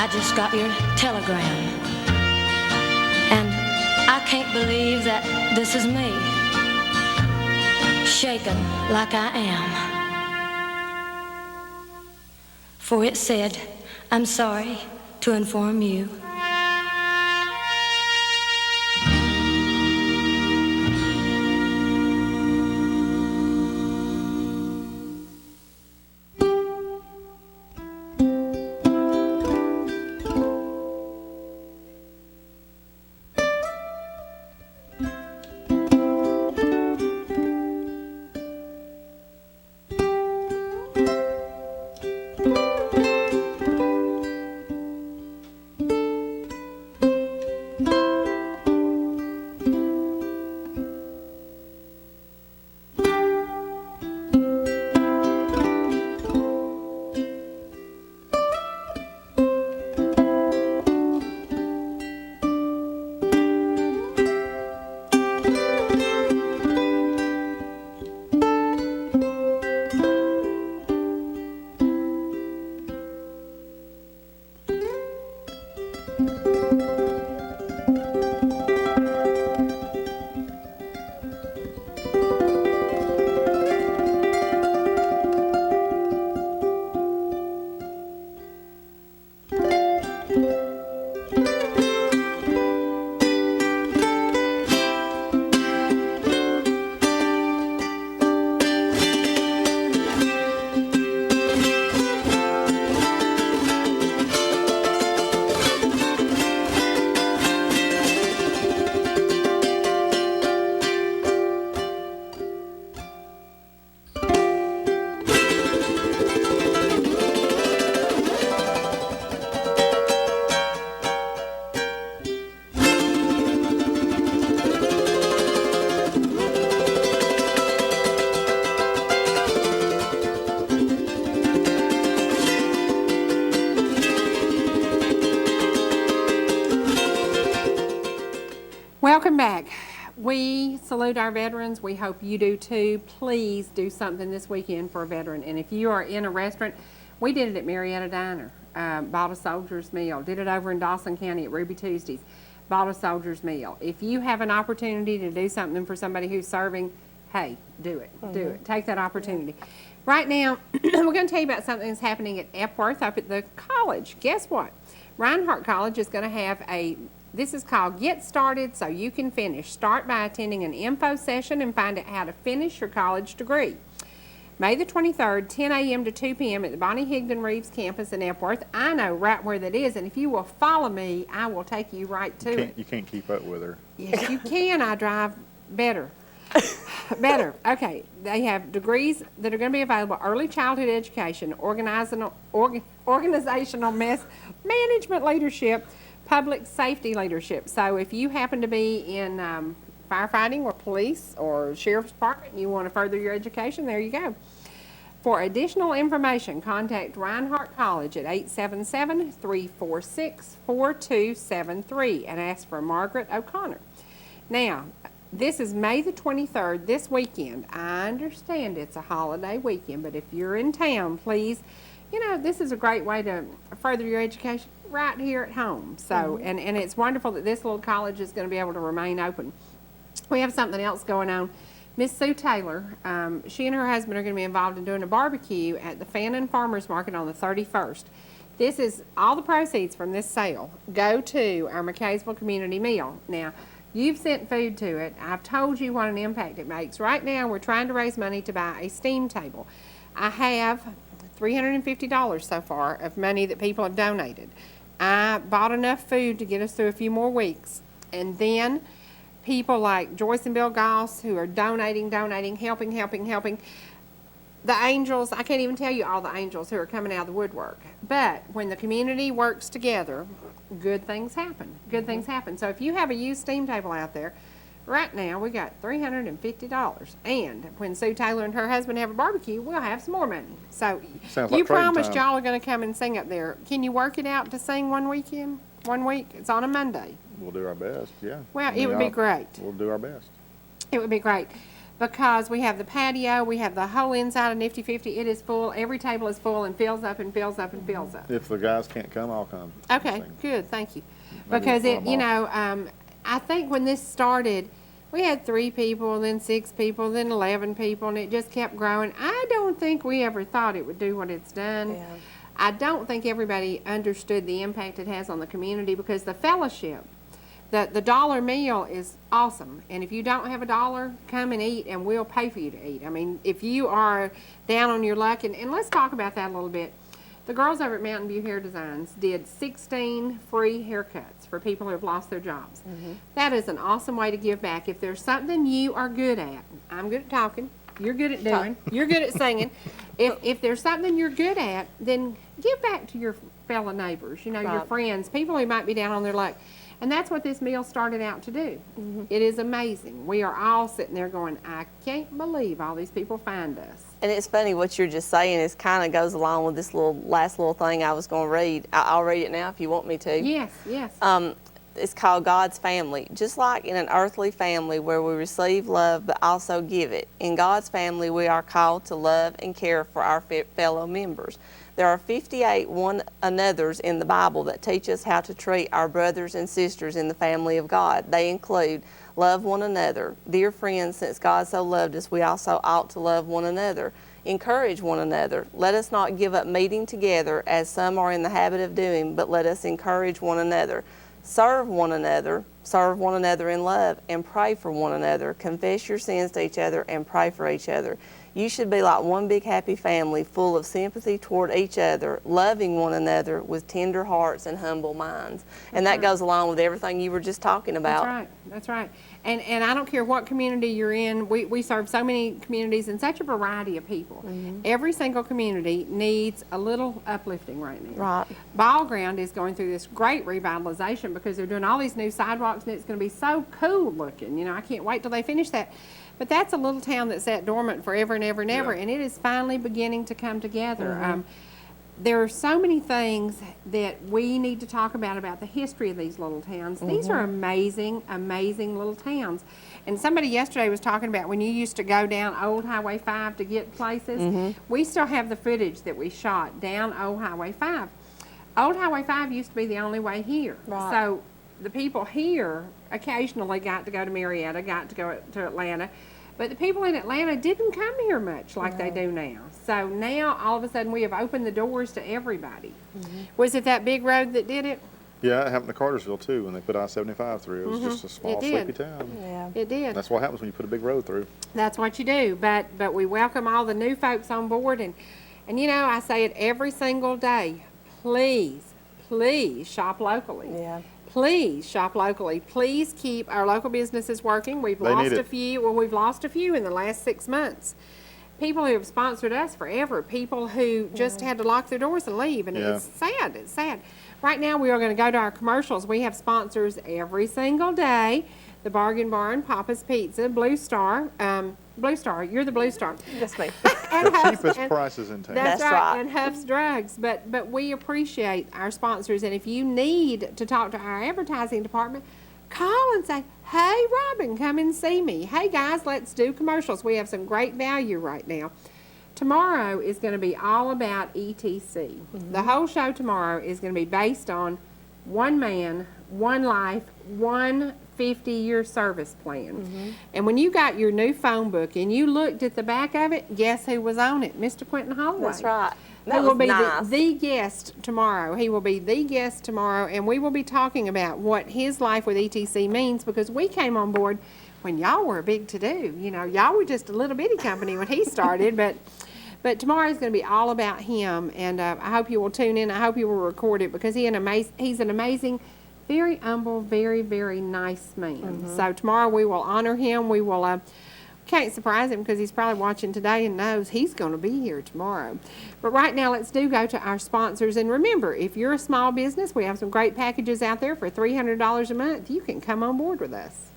I just got your telegram. And I can't believe that this is me, shaken like I am. For it said, I'm sorry to inform you. Welcome back. We salute our veterans. We hope you do too. Please do something this weekend for a veteran. And if you are in a restaurant, we did it at Marietta Diner, bought a soldier's meal. Did it over in Dawson County at Ruby Tuesdays, bought a soldier's meal. If you have an opportunity to do something for somebody who's serving, hey, do it. Do it. Take that opportunity. Right now, we're going to tell you about something that's happening at Epworth up at the college. Guess what? Reinhardt College is going to have this is called Get Started So You Can Finish. Start by attending an info session and find out how to finish your college degree. May the 23rd, 10 a.m. to 2 p.m. at the Bonnie Higdon Reeves campus in Epworth. I know right where that is, and if you will follow me, I will take you right to it. You can't keep up with her. Yes, you can. I drive better. Better. Okay. They have degrees that are going to be available: early childhood education, organizational management leadership, public safety leadership. So if you happen to be in firefighting or police or sheriff's department and you want to further your education, there you go. For additional information, contact Reinhardt College at 877-346-4273 and ask for Margaret O'Connor. Now, this is May the 23rd, this weekend. I understand it's a holiday weekend, but if you're in town, please, this is a great way to further your education right here at home. So, and it's wonderful that this little college is going to be able to remain open. We have something else going on. Miss Sue Taylor, she and her husband are going to be involved in doing a barbecue at the Fannin Farmers Market on the 31st. This is all the proceeds from this sale go to our McCaysville Community Meal. Now, you've sent food to it. I've told you what an impact it makes. Right now, we're trying to raise money to buy a steam table. I have $350 so far of money that people have donated. I bought enough food to get us through a few more weeks. And then people like Joyce and Bill Goss who are donating, helping. The angels, I can't even tell you all the angels who are coming out of the woodwork. But when the community works together, good things happen. Good things happen. So if you have a used steam table out there, right now we got $350. And when Sue Taylor and her husband have a barbecue, we'll have some more money. So Sounds you like trading promised time. y'all are going to come and sing up there. Can you work it out to sing one week? It's on a Monday. We'll do our best, yeah. Well, it would be great. We'll do our best. It would be great. because we have the patio, we have the whole inside of Nifty 50. It is full. Every table is full and fills up and fills up and fills up. If the guys can't come, I'll come. Okay, Sing. good, thank you. Maybe Because we'll put 'em I think when this started, we had 3 people, then 6 people, then 11 people, and it just kept growing. I don't think we ever thought it would do what it's done. Yeah. I don't think everybody understood the impact it has on the community, because the fellowship, the dollar meal is awesome. And if you don't have a dollar, come and eat and we'll pay for you to eat. I mean, if you are down on your luck, and let's talk about that a little bit. The girls over at Mountain View Hair Designs did 16 free haircuts for people who have lost their jobs. That is an awesome way to give back. If there's something you are good at, I'm good at talking, you're good at doing, you're good at singing. If there's something you're good at, then give back to your fellow neighbors, your Right. friends, people who might be down on their luck. And that's what this meal started out to do. It is amazing. We are all sitting there going, I can't believe all these people find us. And it's funny what you're just saying is kind of goes along with this last little thing I was going to read. I'll read it now if you want me to. Yes, yes. It's called God's family. Just like in an earthly family where we receive love but also give it, in God's family we are called to love and care for our fellow members. There are 58 one another's in the Bible that teach us how to treat our brothers and sisters in the family of God. They include love one another. Dear friends, since God so loved us, we also ought to love one another. Encourage one another. Let us not give up meeting together as some are in the habit of doing, but let us encourage one another. Serve one another in love, and pray for one another. Confess your sins to each other and pray for each other. You should be like one big happy family, full of sympathy toward each other, loving one another with tender hearts and humble minds. And that goes along with everything you were just talking about. That's right. That's right. And I don't care what community you're in. We serve so many communities and such a variety of people. Every single community needs a little uplifting right now. Right. Ball Ground is going through this great revitalization because they're doing all these new sidewalks, and it's going to be so cool looking. I can't wait till they finish that. But that's a little town that's sat dormant forever and ever and ever, and it is finally beginning to come together. There are so many things that we need to talk about the history of these little towns. These are amazing, amazing little towns. And somebody yesterday was talking about when you used to go down Old Highway 5 to get places. We still have the footage that we shot down Old Highway 5. Old Highway 5 used to be the only way here. Right. So the people here occasionally got to go to Marietta, got to go to Atlanta, but the people in Atlanta didn't come here much like they do now. So now, all of a sudden, we have opened the doors to everybody. Was it that big road that did it? Yeah, it happened to Cartersville too when they put I-75 through. It was just a small, did. sleepy town. Yeah. It did. That's what happens when you put a big road through. That's what you do. But we welcome all the new folks on board, and I say it every single day. Please shop locally. Yeah. Please shop locally. Please keep our local businesses working. We've They lost need a it. few. Well, we've lost a few in the last 6 months. People who have sponsored us forever. People who just had to lock their doors and leave, and Yeah. it's sad. It's sad. Right now, we are going to go to our commercials. We have sponsors every single day. The Bargain Barn, Papa's Pizza, Blue Star. Blue Star, you're the Blue Star. That's me. And The Huff's- cheapest and- prices in town. That's That's right, right. and Huff's Drugs. But we appreciate our sponsors, and if you need to talk to our advertising department, call and say, hey, Robin, come and see me. Hey, guys, let's do commercials. We have some great value right now. Tomorrow is going to be all about ETC. The whole show tomorrow is going to be based on one man, one life, one 50-year service plan. And when you got your new phone book and you looked at the back of it, guess who was on it? Mr. Quentin Holloway. That's right. He That will was be nice. the guest tomorrow. He will be the guest tomorrow, and we will be talking about what his life with ETC means, because we came on board when y'all were a big to-do. Y'all were just a little bitty company when he started, but tomorrow is going to be all about him, and I hope you will tune in. I hope you will record it, because he's an amazing, very humble, very, very nice man. So tomorrow we will honor him. We will can't surprise him, because he's probably watching today and knows he's going to be here tomorrow. But right now, let's go to our sponsors. And remember, if you're a small business, we have some great packages out there for $300 a month. You can come on board with us.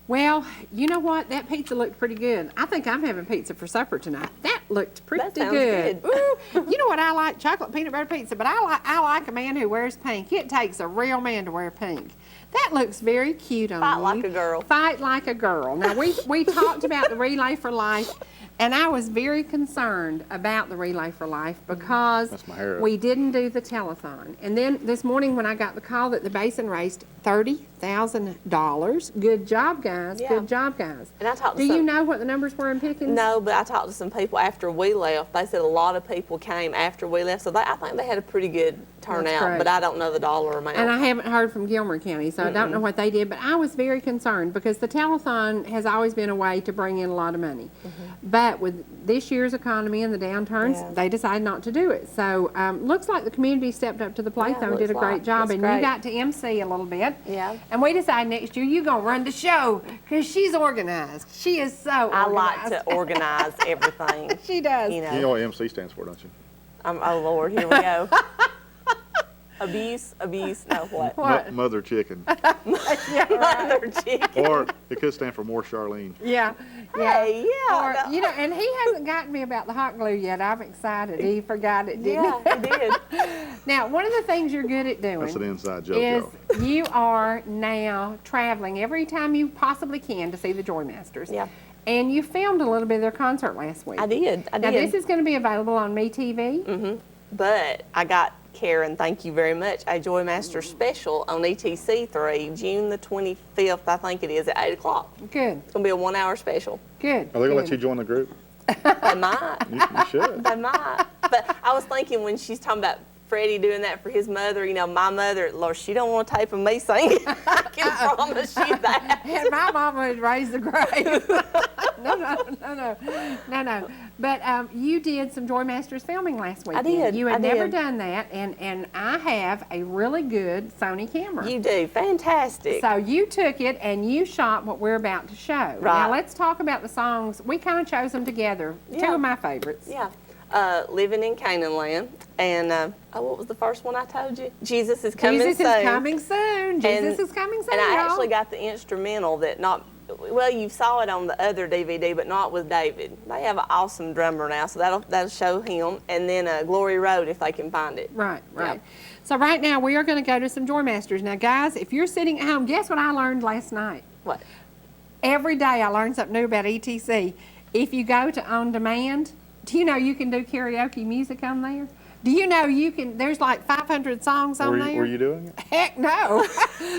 Well, you know what? That pizza looked pretty good. I think I'm having pizza for supper tonight. That looked pretty That sounds good. good. Ooh, you know what I like? Chocolate peanut butter pizza. But I like a man who wears pink. It takes a real man to wear pink. That looks very cute on Fight you. like a girl. Fight like a girl. Now, we talked about the Relay for Life, and I was very concerned about the Relay for Life because That's my hair up. we didn't do the telethon. And then this morning when I got the call that the Basin raised $30,000, good job, guys. Yeah. Good job, guys. And I talked to Do you some- know what the numbers were in Pickens? No, but I talked to some people after we left. They said a lot of people came after we left, so I think they had a pretty good turnout, great. but I don't know the dollar amount. And I haven't heard from Gilmer County, so I don't know what they did, but I was very concerned because the telethon has always been a way to bring in a lot of money. But with this year's economy and the downturns, Yeah. they decided not to do it. So looks like the community stepped up to the plate Yeah, though and did a looks great like. job. That's And great. you got to MC a little bit. Yeah. And we decided next year you're going to run the show because she's organized. She is so organized. I like to organize everything. She does. You You know know, what MC stands for, don't you? oh Lord, here we go. Abuse, no, what? What? Mother chicken. Mother chicken. Or it could stand for more Charlene. Yeah. Hey, yeah. Or, no. you know, and he hasn't gotten me about the hot glue yet. I'm excited. He forgot it, didn't Yeah, he did. he? Now, one of the things you're good at doing That's an inside joke, is y'all. you are now traveling every time you possibly can to see the Joy Masters. Yeah. And you filmed a little bit of their concert last week. I did. Now, this is going to be available on MeTV. But I got, Karen, thank you very much, a Joy Master special on ETC3, June the 25th, I think it is, at 8 o'clock. Good, It's going to be a 1 hour special. good. Are they going to let good. you join the group? They might. You should. They might. But I was thinking when she's talking about Freddie doing that for his mother, you know, my mother, Lord, she don't want to tape of me singing. I can promise you that. And my mama would raise the grave. No. But you did some Joy Masters filming last week. did, You I had never did. done that, and I have a really good Sony camera. You do. Fantastic. So you took it and you shot what we're about to show. Now Right. let's talk about the songs. We kind of chose them together. Two Yeah. of my favorites. Yeah. Living in Canaan Land. And, what was the first one I told you? Jesus is coming Jesus soon. is coming soon. Jesus And- is coming soon. And I y'all. actually got the instrumental that well, you saw it on the other DVD, but not with David. They have an awesome drummer now, so that'll show him. And then Glory Road, if they can find it. Right. Yeah. So right now we are going to go to some Joy Masters. Now, guys, if you're sitting at home, guess what I learned last night? What? Every day I learn something new about ETC. If you go to On Demand, do you know you can do karaoke music on there? Do you know you can, there's like 500 songs on there? Were you doing it? Heck no.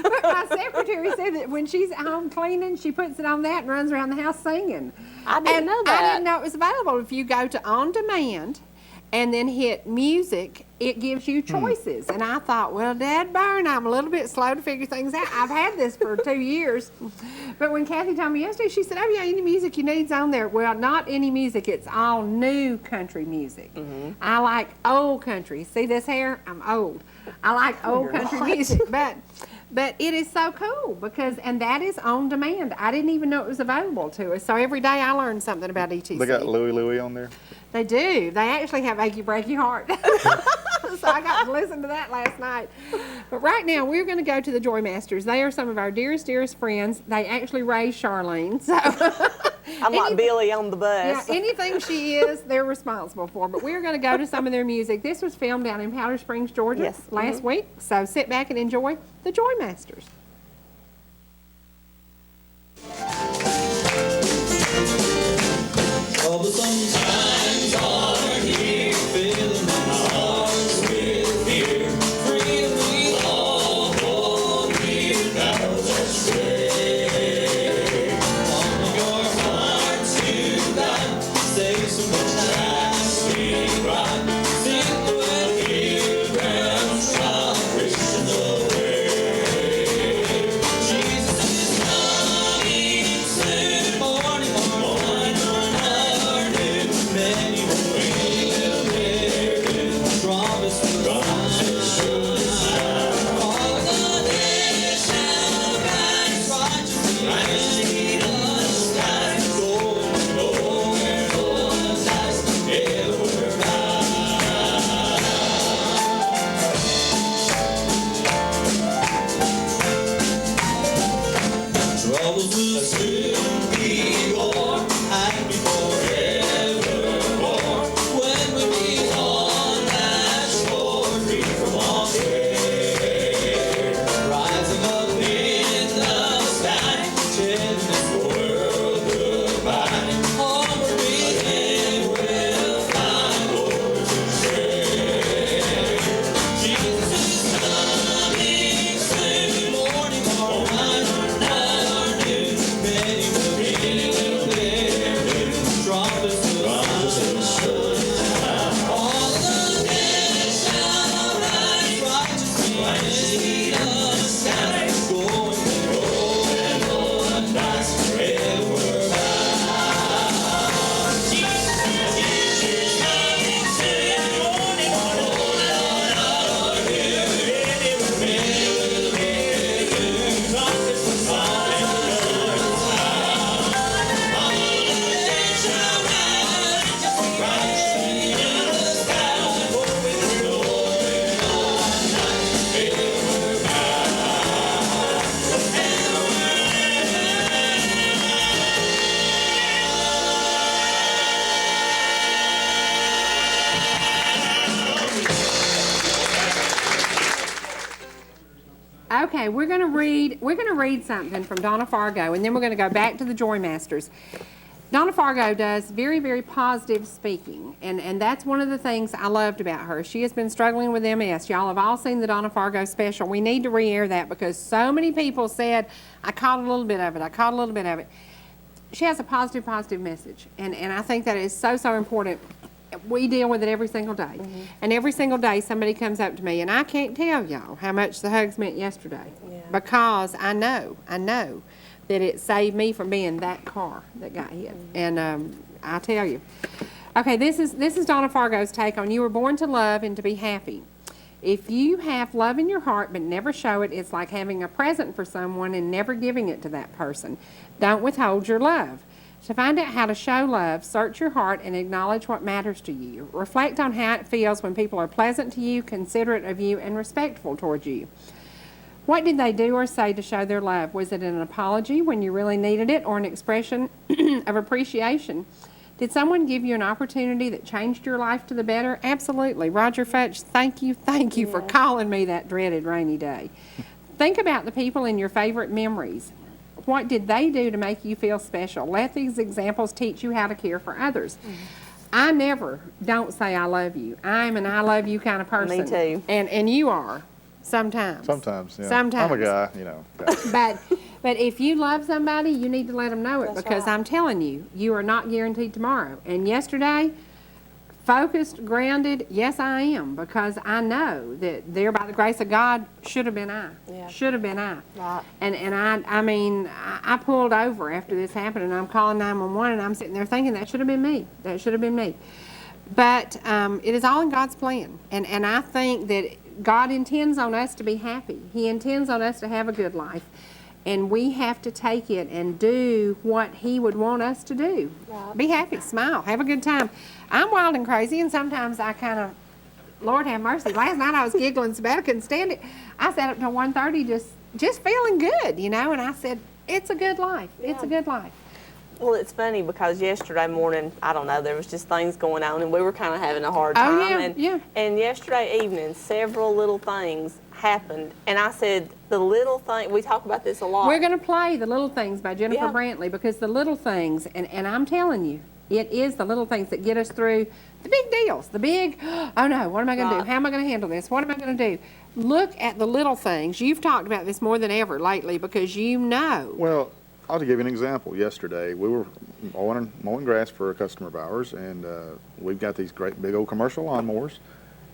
But my secretary said that when she's at home cleaning, she puts it on that and runs around the house singing. I didn't know I that. didn't know it was available. If you go to On Demand and then hit music, it gives you choices. And I thought, well, dad burn, I'm a little bit slow to figure things out. I've had this for 2 years. But when Kathy told me yesterday, she said, oh yeah, any music you need's on there. Well, not any music, it's all new country music. I like old country. See this hair? I'm old. I like old country music, but it is so cool because, and that is On Demand. I didn't even know it was available to us. So every day I learn something about ETC. They got Louie on there? They do. They actually have Achy Breaky Heart. So I got to listen to that last night. But right now, we're going to go to the Joy Masters. They are some of our dearest, dearest friends. They actually raised Charlene. So I'm like Billy on the yeah, bus. anything she is, they're responsible for. But we're going to go to some of their music. This was filmed down in Powder Springs, Georgia Yes. last week. So sit back and enjoy the Joy Masters. Troublesome times are here, filling my heart with fear. Freedom we all hold dear, now that's straight. On your heart to God, say some good times we ride. Sing the word here and try, wishing the way. Jesus is coming soon, morning, morning, our new, many will promise to rise. All the nation rise, righteously in the skies. Golden, golden, golden skies, everywhere troubles will soon be o'er, and be forevermore. When we meet on that shore, free from all care, rising up in Okay, we're gonna read something from Donna Fargo, and then we're gonna go back to the Joy Masters. Donna Fargo does very, very positive speaking, and that's one of the things I loved about her. She has been struggling with MS. Y'all have all seen the Donna Fargo special. We need to re-air that because so many people said, I caught a little bit of it. She has a positive message, and I think that is so, so important. We deal with it every single day, and every single day somebody comes up to me, and I can't tell y'all how much the hugs meant yesterday because I know that it saved me from being that car that got hit. And I tell you. Okay, this is Donna Fargo's take on you were born to love and to be happy. If you have love in your heart but never show it, it's like having a present for someone and never giving it to that person. Don't withhold your love. To find out how to show love, search your heart and acknowledge what matters to you. Reflect on how it feels when people are pleasant to you, considerate of you, and respectful towards you. What did they do or say to show their love? Was it an apology when you really needed it or an expression of appreciation? Did someone give you an opportunity that changed your life to the better? Absolutely. Roger Futch, thank you for calling me that dreaded rainy day. Think about the people in your favorite memories. What did they do to make you feel special? Let these examples teach you how to care for others. I never don't say I love you. I'm an I love you kind of person. Me too. And you are. Sometimes. Sometimes, yeah. Sometimes. I'm a guy, guy. But if you love somebody, you need to let them know it because I'm telling you, you are not guaranteed tomorrow. And yesterday, focused, grounded, yes, I am because I know that there by the grace of God should have been I. Yeah. Should have been I. Right. And I mean, I pulled over after this happened and I'm calling 911 and I'm sitting there thinking that should have been me. That should have been me. But it is all in God's plan. And I think that God intends on us to be happy. He intends on us to have a good life. And we have to take it and do what He would want us to do. Right. Be happy, smile, have a good time. I'm wild and crazy, and sometimes I kind of, Lord have mercy. Last night I was giggling so bad I couldn't stand it. I sat up till 1:30 just feeling good, and I said, it's a good life. Yeah. It's a good life. Well, it's funny because yesterday morning, I don't know, there was just things going on and we were kind of having a hard time. Oh, yeah, And yesterday evening, several little things happened. And I said, the little thing, we talk about this a lot. We're going to play The Little Things by Jennifer Brantley because the little things, and I'm telling you, it is the little things that get us through the big deals, the big, oh no, what am I going to do? How am I going to handle this? What am I going to do? Look at the little things. You've talked about this more than ever lately because you know. Well, I'll give you an example. Yesterday, we were mowing grass for a customer of ours, and we've got these great big old commercial lawnmowers,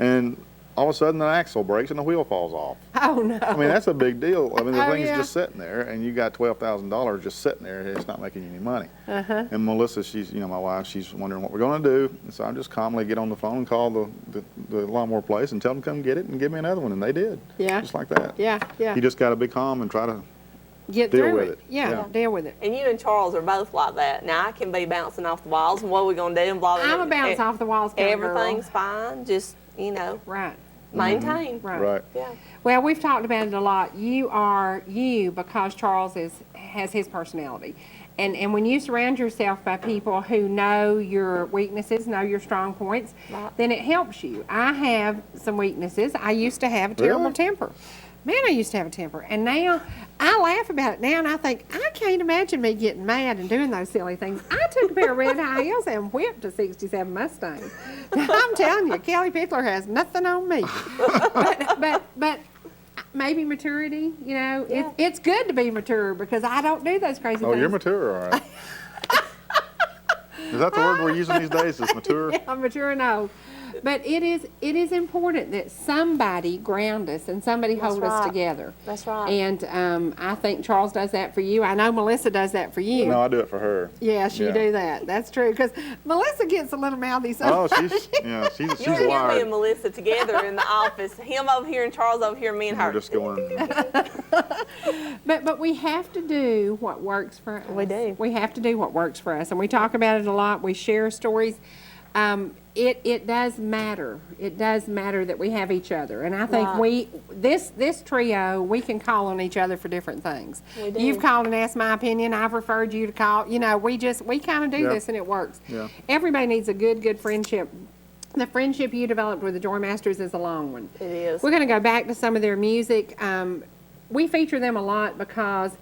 and all of a sudden the axle breaks and the wheel falls off. Oh, no. I mean, that's a big deal. I mean, the thing's just sitting there, and you got $12,000 just sitting there, and it's not making you any money. And Melissa, she's, my wife, she's wondering what we're going to do, and so I just calmly get on the phone and call the lawnmower place and tell them to come get it and give me another one, and they did. Yeah. Just like that. Yeah. You just got to be calm and try to get deal through with it. Yeah, deal with it. And you and Charles are both like that. Now, I can be bouncing off the walls, and what are we going to do? And blah, blah, blah. I'm a bounce off the walls kind of girl. Everything's fine, just, Right. maintain. Right. Yeah. Well, we've talked about it a lot. You are you because Charles has his personality. And when you surround yourself by people who know your weaknesses, know your strong points, then it helps you. I have some weaknesses. I used to have a terrible temper. Man, I used to have a temper. And now I laugh about it now and I think, I can't imagine me getting mad and doing those silly things. I took a pair of red high heels and whipped a 67 Mustang. I'm telling you, Kelly Pickler has nothing on me. But maybe maturity, it's good to be mature because I don't do those crazy things. Oh, you're mature, all right. Is that the word we're using these days, is mature? Yeah, I'm mature and old. But it is important that somebody ground us and somebody hold us together. That's right. And I think Charles does that for you. I know Melissa does that for you. No, I do it for her. Yes, you do that. That's true. Because Melissa gets a little mouthy sometimes. Oh, she's You and wired. me and Melissa together in the office. Him over here and Charles over here, me and her. We're just going. But we have to do what works for us. We do. We have to do what works for us. And we talk about it a lot. We share stories. It does matter. It does matter that we have each other. And I think this trio, we can call on each other for different things. We do. You've called and asked my opinion. I've referred you to call. We kind of do this and it works. Yeah. Everybody needs a good friendship. The friendship you developed with the Joy Masters is a long one. It is. We're going to go back to some of their music. we feature them a lot because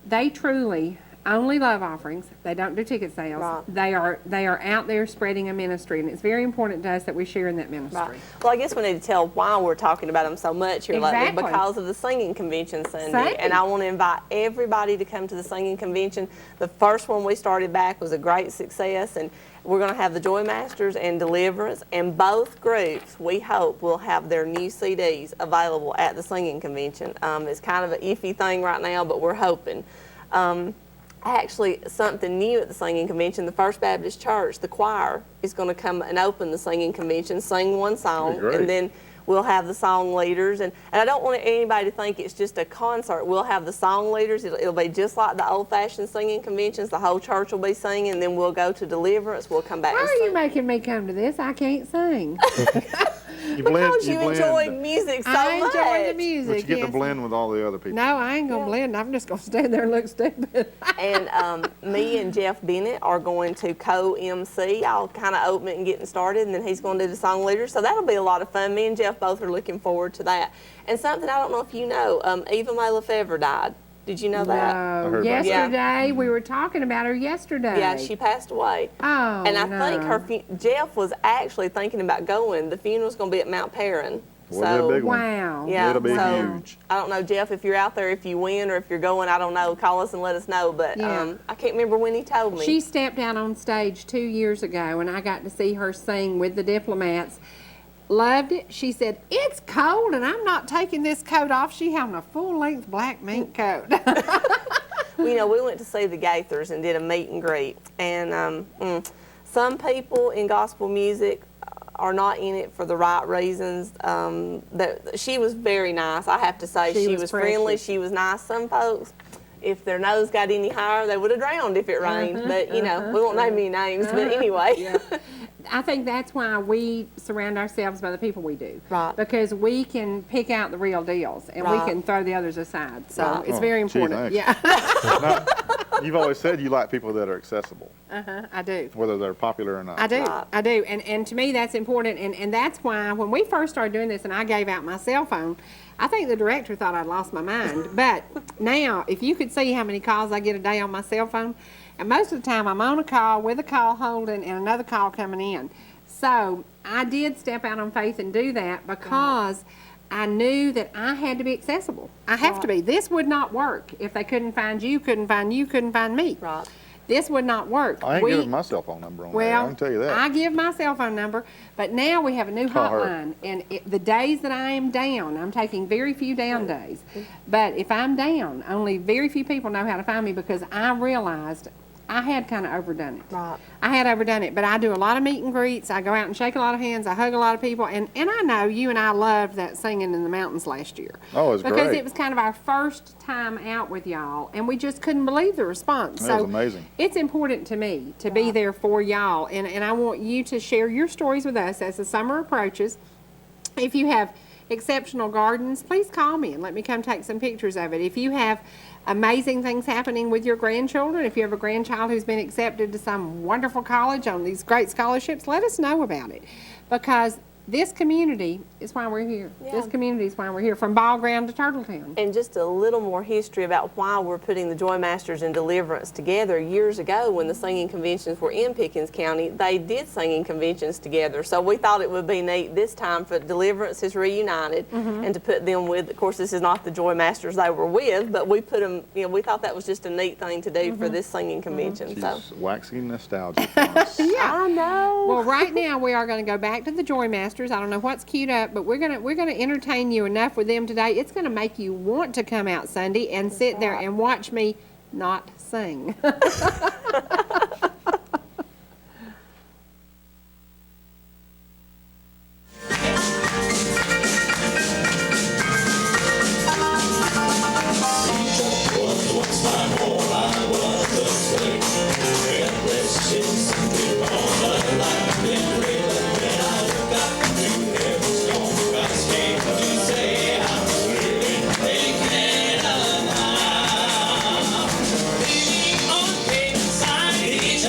they truly only love offerings. They don't do ticket sales. Right. They are out there spreading a ministry, and it's very important to us that we share in that ministry. Right. Well, I guess we need to tell why we're talking about them so much here lately, Exactly. because of the singing convention Sunday. Same. And I want to invite everybody to come to the singing convention. The first one we started back was a great success, and we're going to have the Joy Masters and Deliverance, and both groups, we hope, will have their new CDs available at the singing convention. It's kind of an iffy thing right now, but we're hoping. Actually, something new at the singing convention, the First Baptist Church, the choir, is going to come and open the singing convention, sing one song, Great. and then we'll have the song leaders. And I don't want anybody to think it's just a concert. We'll have the song leaders. It'll be just like the old-fashioned singing conventions. The whole church will be singing, and then we'll go to Deliverance. We'll come back Why and are sing. you making me come to this? I can't sing. Because you enjoy music so I much. enjoy the music. But you get yes. to blend with all the other people. No, I ain't gonna blend. I'm just gonna stand there and look stupid. And me and Jeff Bennett are going to co-MC. I'll kind of open it and getting started, and then he's going to do the song leader. So that'll be a lot of fun. Me and Jeff both are looking forward to that. And something I don't know if you know, Eva Mae Lefevre died. Did you know that? No, heard about that. yesterday we were talking about her yesterday. Yeah, she passed away. Oh, And I no. think Jeff was actually thinking about going. The funeral's going to be at Mount Perrin. Well, it'll be a big one. Wow. Yeah, It'll be so huge. I don't know, Jeff, if you're out there, if you win or if you're going, I don't know. Call us and let us know. But Yeah. I can't remember when he told me. She stepped out on stage 2 years ago, and I got to see her sing with the Diplomats. Loved it. She said, "It's cold, and I'm not taking this coat off." She had on a full-length black mink coat. Well, you know, we went to see the Gaithers and did a meet and greet. And some people in gospel music are not in it for the right reasons. She was very nice, I have to say. She She was was friendly. precious. She was nice. Some folks, if their nose got any higher, they would have drowned if it rained. But, you know, we won't name any names. But anyway. Yeah. I think that's why we surround ourselves by the people we do. Right. Because we can pick out the real deals, and we Right. can throw the others aside. So Right. it's Oh, very gee, important. thanks. Yeah. Now, you've always said you like people that are accessible, I do. whether they're popular or not. I do. Right. I do. And to me, that's important. And that's why when we first started doing this and I gave out my cell phone, I think the director thought I'd lost my mind. But now, if you could see how many calls I get a day on my cell phone, and most of the time I'm on a call with a call holding and another call coming in. So I did step out on faith and do that because I knew that I had to be accessible. I have to be. This would not work if they couldn't find you, couldn't find me. Right. This would not work. I ain't giving my cell phone number on there, I Well, can tell you that. I give my cell phone number, but now we have a new Call her. hotline. And the days that I am down, I'm taking very few down days. But if I'm down, only very few people know how to find me because I realized I had kind of overdone it. Right. I had overdone it, but I do a lot of meet and greets. I go out and shake a lot of hands. I hug a lot of people. And I know you and I loved that singing in the mountains last year. Oh, it was because great. it was kind of our first time out with y'all, and we just couldn't believe the response. That was amazing. It's important to me to be there for y'all, and I want you to share your stories with us as the summer approaches. If you have exceptional gardens, please call me and let me come take some pictures of it. If you have amazing things happening with your grandchildren, if you have a grandchild who's been accepted to some wonderful college on these great scholarships, let us know about it, because this community is why we're here. This community is why we're here, from Ball Ground to Turtletown. And just a little more history about why we're putting the Joy Masters and Deliverance together. Years ago, when the singing conventions were in Pickens County, they did singing conventions together. So we thought it would be neat this time for Deliverance is reunited and to put them with, of course, this is not the Joy Masters they were with, but we put them, you know, we thought that was just a neat thing to do for this singing convention. So She's waxing nostalgic on us. I know. Well, right now we are going to go back to the Joy Masters. I don't know what's queued up, but we're gonna entertain you enough with them today. It's gonna make you want to come out Sunday and sit there and watch me not sing. On Pickens side, each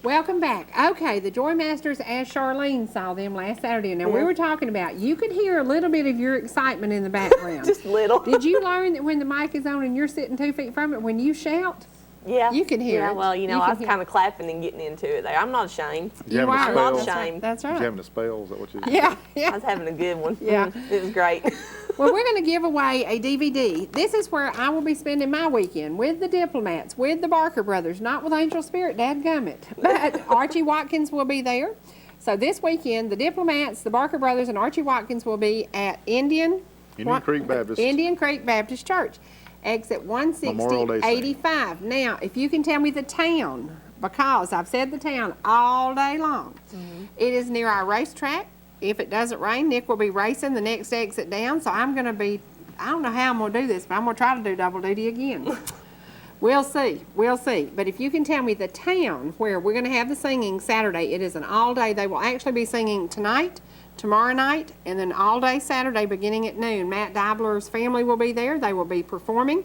Welcome back. Okay, the Joy Masters, as Charlene saw them last Saturday. Now, we were talking about, you could hear a little bit of your excitement in the background. Just little. Did you learn that when the mic is on and you're sitting 2 feet from it, when you shout, Yeah. you can hear Yeah, it? well, You I can was hear kind of clapping and getting into it there. I'm not ashamed. You You having a are. I'm not spell? ashamed. That's You right. having a spell? Is that what you? Yeah, I yeah. was having a good one. Yeah. It was great. Well, we're going to give away a DVD. This is where I will be spending my weekend with the Diplomats, with the Barker brothers, not with Angel Spirit, dadgummit. But Archie Watkins will be there. So this weekend, the Diplomats, the Barker brothers, and Archie Watkins will be at Indian Creek Baptist. Indian Creek Baptist Church, exit Memorial Day 16085. Now, if you can tell me the town, because I've said the town all day long. It is near our racetrack. If it doesn't rain, Nick will be racing the next exit down. So I'm going to be, I don't know how I'm going to do this, but I'm going to try to do double duty again. We'll see. We'll see. But if you can tell me the town where we're going to have the singing Saturday, it is an all day. They will actually be singing tonight, tomorrow night, and then all day Saturday beginning at noon. Matt Deibler's family will be there. They will be performing.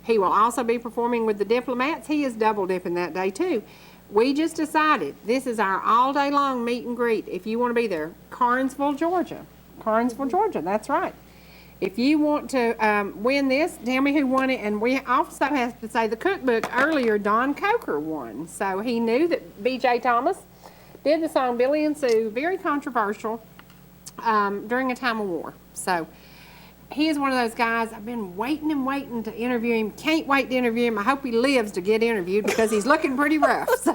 He will also be performing with the Diplomats. He is double dipping that day too. We just decided this is our all day long meet and greet. If you want to be there, Carnesville, Georgia. Carnesville, Georgia. That's right. If you want to win this, tell me who won it. And we also have to say the cookbook earlier, Don Coker won. So he knew that B.J. Thomas did the song Billy and Sue, very controversial during a time of war. So he is one of those guys, I've been waiting and waiting to interview him. Can't wait to interview him. I hope he lives to get interviewed because he's looking pretty rough. So.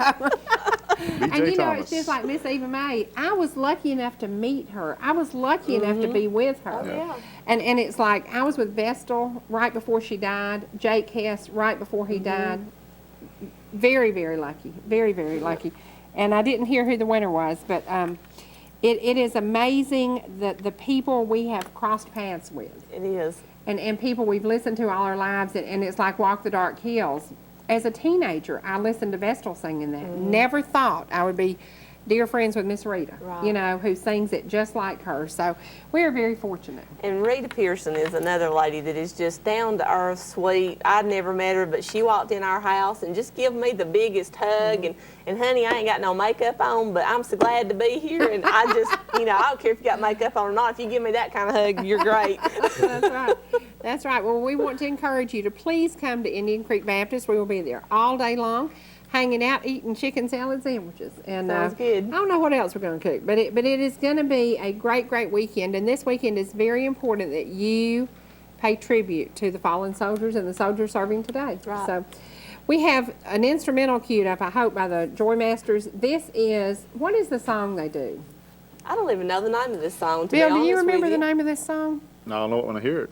And B.J. you know, Thomas. it's just like Miss Eva May. I was lucky enough to meet her. I was lucky enough to be with her. yeah. And it's like I was with Vestal right before she died, Jake Hess right before he died. Very, very lucky. Very, very lucky. And I didn't hear who the winner was, but it is amazing the people we have crossed paths with. It is. And people we've listened to all our lives, and it's like Walk the Dark Hills. As a teenager, I listened to Vestal singing that. Never thought I would be dear friends with Miss Rita, Right. you know, who sings it just like her. So we are very fortunate. And Rita Pearson is another lady that is just down to earth, sweet. I'd never met her, but she walked in our house and just gave me the biggest hug. And honey, I ain't got no makeup on, but I'm so glad to be here. And I just, I don't care if you got makeup on or not. If you give me that kind of hug, you're great. That's right. That's right. Well, we want to encourage you to please come to Indian Creek Baptist. We will be there all day long, hanging out, eating chicken salad sandwiches. And Sounds good. I don't know what else we're going to cook, but it is going to be a great, great weekend. And this weekend is very important that you pay tribute to the fallen soldiers and the soldiers serving today. Right. So we have an instrumental queued up, I hope, by the Joy Masters. This is, what is the song they do? I don't even know the name of this song, to be Bill, do honest you remember with the you. name of this song? No, I know it when I hear it.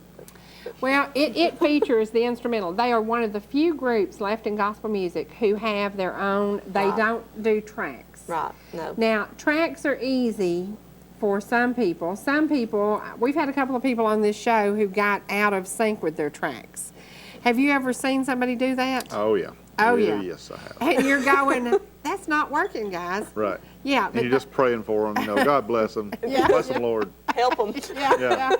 Well, it features the instrumental. They are one of the few groups left in gospel music who have their own, they Right. don't do tracks. Right, no. Now, tracks are easy for some people. Some people, we've had a couple of people on this show who got out of sync with their tracks. Have you ever seen somebody do that? Oh, yeah. Oh, yeah. Yes, I have. And you're going, that's not working, guys. Right. Yeah. And you're just praying for them, God bless them. Yeah. Bless them, Lord. Help them. Yeah, Yeah.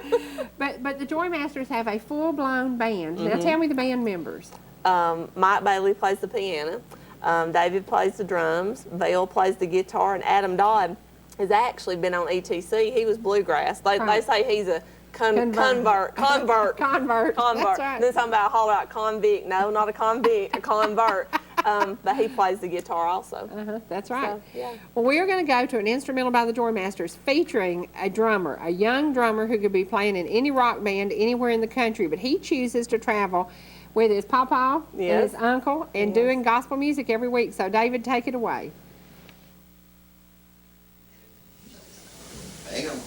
yeah. But the Joy Masters have a full-blown band. Now, tell me the band members. Mike Bailey plays the piano. David plays the drums. Vail plays the guitar. And Adam Dodd has actually been on ETC. He was bluegrass. They Right. say he's a Convert. convert. Convert. That's right. Then something about holler out convict. No, not a convict, a convert. But he plays the guitar also. That's right. So, yeah. Well, we are going to go to an instrumental by the Joy Masters featuring a drummer, a young drummer who could be playing in any rock band anywhere in the country, but he chooses to travel with his papa and Yes. his uncle and doing gospel music every week. So, David, take it away. Hang on.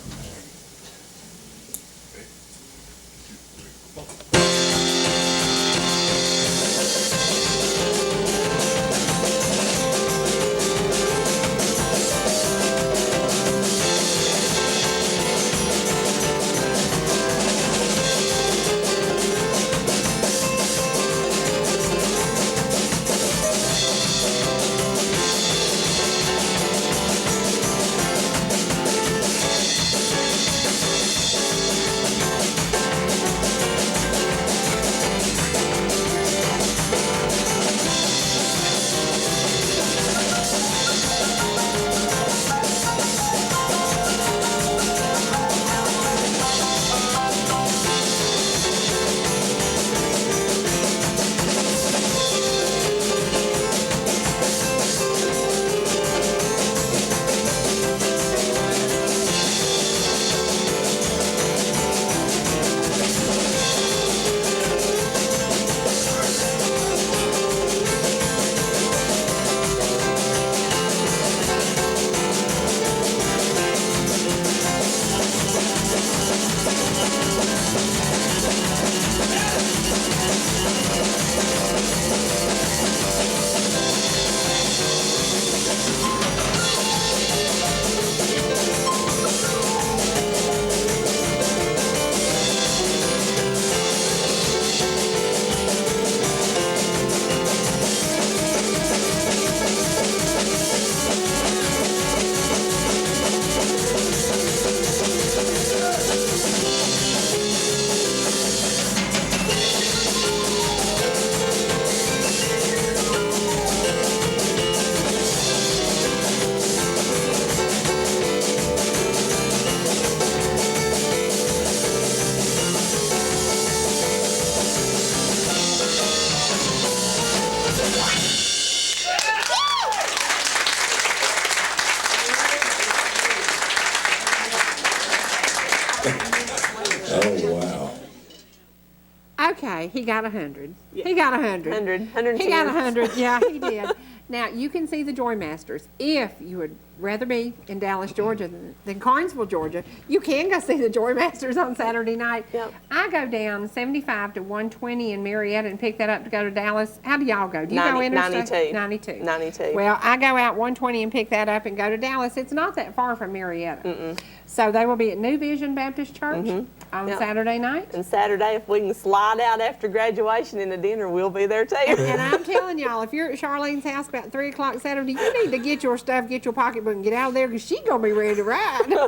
Okay, he got 100. Yeah. He got 100. 110. He got 100. Yeah, he did. Now you can see the Joy Masters if you would rather be in Dallas, Georgia than Carnesville, Georgia. You can go see the Joy Masters on Saturday night. Yep. I go down 75 to 120 in Marietta and pick that up to go to Dallas. How do y'all go? Do you go 90, interstate? 92. 92. 92. Well, I go out 120 and pick that up and go to Dallas. It's not that far from Marietta. So they will be at New Vision Baptist Church on Yep. Saturday night. And Saturday, if we can slide out after graduation in the dinner, we'll be there too. And I'm telling y'all, if you're at Charlene's house about 3 o'clock Saturday, you need to get your stuff, get your pocketbook, and get out of there because she's going to be ready to ride. Y'all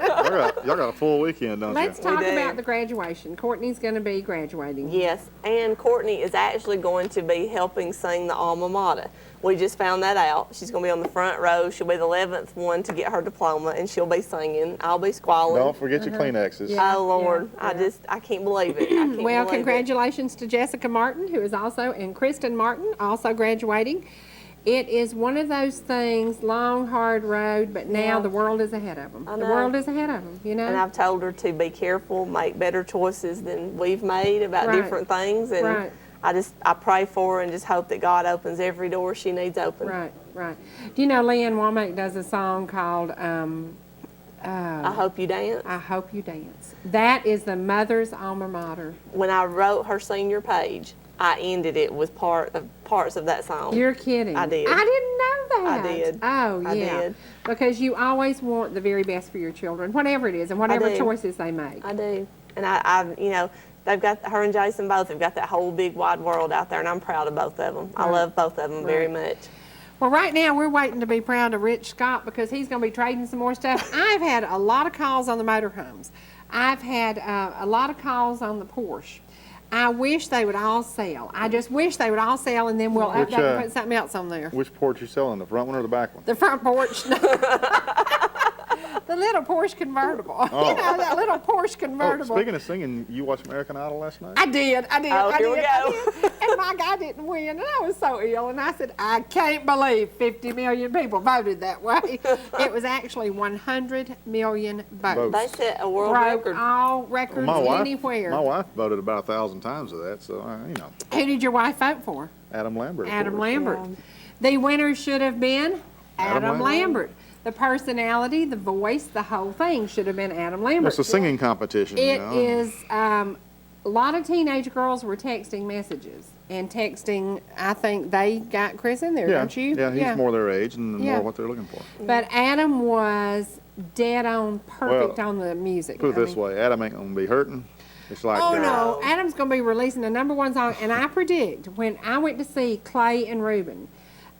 got a full weekend, don't Let's you? talk do. about the graduation. Courtney's going to be graduating. Yes, and Courtney is actually going to be helping sing the alma mater. We just found that out. She's going to be on the front row. She'll be the 11th one to get her diploma, and she'll be singing. I'll be squalling. Don't forget your Kleenexes. Yeah. Oh, Lord. yeah. I can't believe it. I can't Well, believe it. congratulations to Jessica Martin, who is also, and Kristen Martin, also graduating. It is one of those things, long, hard road, but now Yeah. the world is ahead of them. I The know. world is ahead of them, you know? And I've told her to be careful, make better choices than we've made about Right. different things. And Right. I pray for her and just hope that God opens every door she needs open. Right, right. Do you know Leanne Womack does a song called I hope you dance. I Hope You Dance? That is the mother's alma mater. When I wrote her senior page, I ended it with parts of that song. You're kidding. I did. I didn't know that. I did. Oh, I yeah. did. Because you always want the very best for your children, whatever it is, and whatever do. choices they make. I do. And I you know, they've got, her and Jason both have got that whole big wide world out there, and I'm proud of both of them. I love both of them very much. Well, right now we're waiting to be proud of Rich Scott because he's going to be trading some more stuff. I've had a lot of calls on the motorhomes. I've had a lot of calls on the Porsche. I wish they would all sell. I just wish they would all sell, and then we'll Which, update and put something else on there. Which porch you selling, the front one or the back one? The front porch. The little Porsche convertible. Oh. You know, that little Porsche Oh, convertible. speaking of singing, you watched American Idol last night? I did. Oh, here we go. And my guy didn't win, and I was so ill. And I said, I can't believe 50 million people voted that way. It was actually 100 million votes. They set a world Broke record. all records anywhere. My wife voted about 1,000 times of that, so you know, Who did your wife vote for? Adam Lambert. of Adam course. Lambert. The winner should have been Adam Adam Lambert. Lambert. The personality, the voice, the whole thing should have been Adam Lambert. It's a singing competition. It you know. is, a lot of teenage girls were texting messages and texting, I think they got Chris in there, Yeah, don't you? yeah, he's more their age and Yeah. more what they're looking for. But Adam was dead on perfect Well, on the music. Put it I this mean- way, Adam ain't gonna be hurting. It's like Oh no, Adam's going to be releasing the #1 song, and I predict when I went to see Clay and Reuben,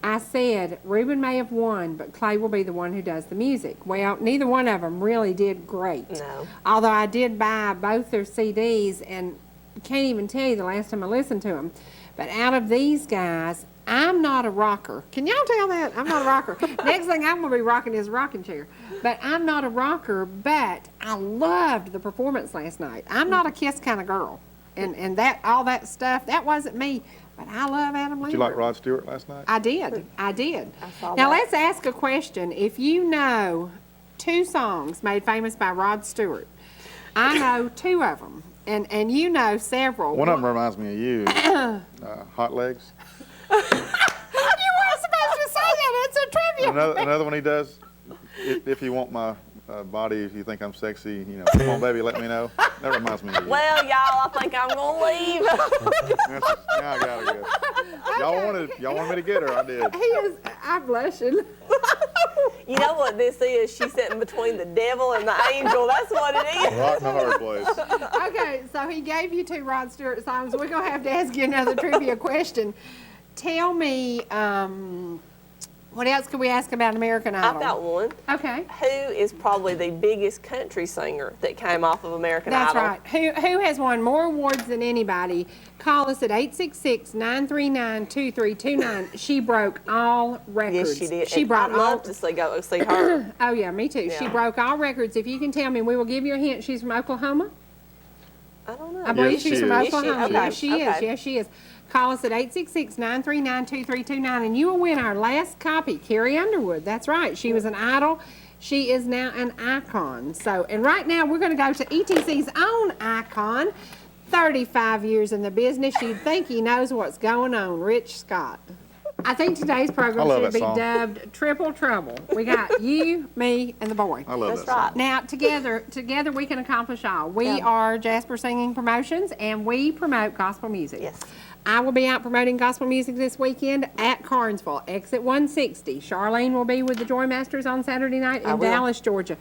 I said Reuben may have won, but Clay will be the one who does the music. Well, neither one of them really did great. No. Although I did buy both their CDs, and can't even tell you the last time I listened to them. But out of these guys, I'm not a rocker. Can y'all tell that? I'm not a rocker. Next thing I'm going to be rocking is a rocking chair. But I'm not a rocker, but I loved the performance last night. I'm not a Kiss kind of girl. And that all that stuff, that wasn't me. But I love Adam Lambert. Did you like Rod Stewart last night? I did. I did. saw Now that. let's ask a question. If you know 2 songs made famous by Rod Stewart, I know 2 of them, and you know several. One of them reminds me of you. Hot Legs. You weren't supposed to say that. It's a trivia. Another one he does. If you want my body, if you think I'm sexy, you know, come on, baby, let me know. That reminds me of you. Well, y'all, I think I'm going to leave. Now I gotta go. Y'all wanted me to get her. I did. He is. I'm blushing. You know what this is? She's sitting between the devil and the angel. That's what it is. Rock in a hard place. Okay, so he gave you 2 Rod Stewart songs. We're gonna have to ask you another trivia question. Tell me, what else could we ask about American Idol? I've got one. Okay. Who is probably the biggest country singer that came off of American That's Idol? right. Who has won more awards than anybody? Call us at 866-939-2329. She broke all records. Yes, she did. She And brought I'd all. love to go see her. Oh yeah, me too. She Yeah. broke all records. If you can tell me, we will give you a hint. She's from Oklahoma. I don't know. I believe Yes, she's she from is. Oklahoma. Is she? Yes, she is. Okay. Yes, she is. Call us at 866-939-2329, and you will win our last copy, Carrie Underwood. That's right. She was an idol. She is now an icon. So, and right now we're going to go to ETC's own icon, 35 years in the business, you'd think he knows what's going on. Rich Scott. I think today's program I love should that be song. dubbed Triple Trouble. We got you, me, and the boy. I love That's that song. right. Now, together we can accomplish all. We Yeah. are Jasper Singing Promotions, and we promote gospel music. Yes. I will be out promoting gospel music this weekend at Carnesville, exit 160. Charlene will be with the Joy Masters on Saturday night in will. Dallas, Georgia.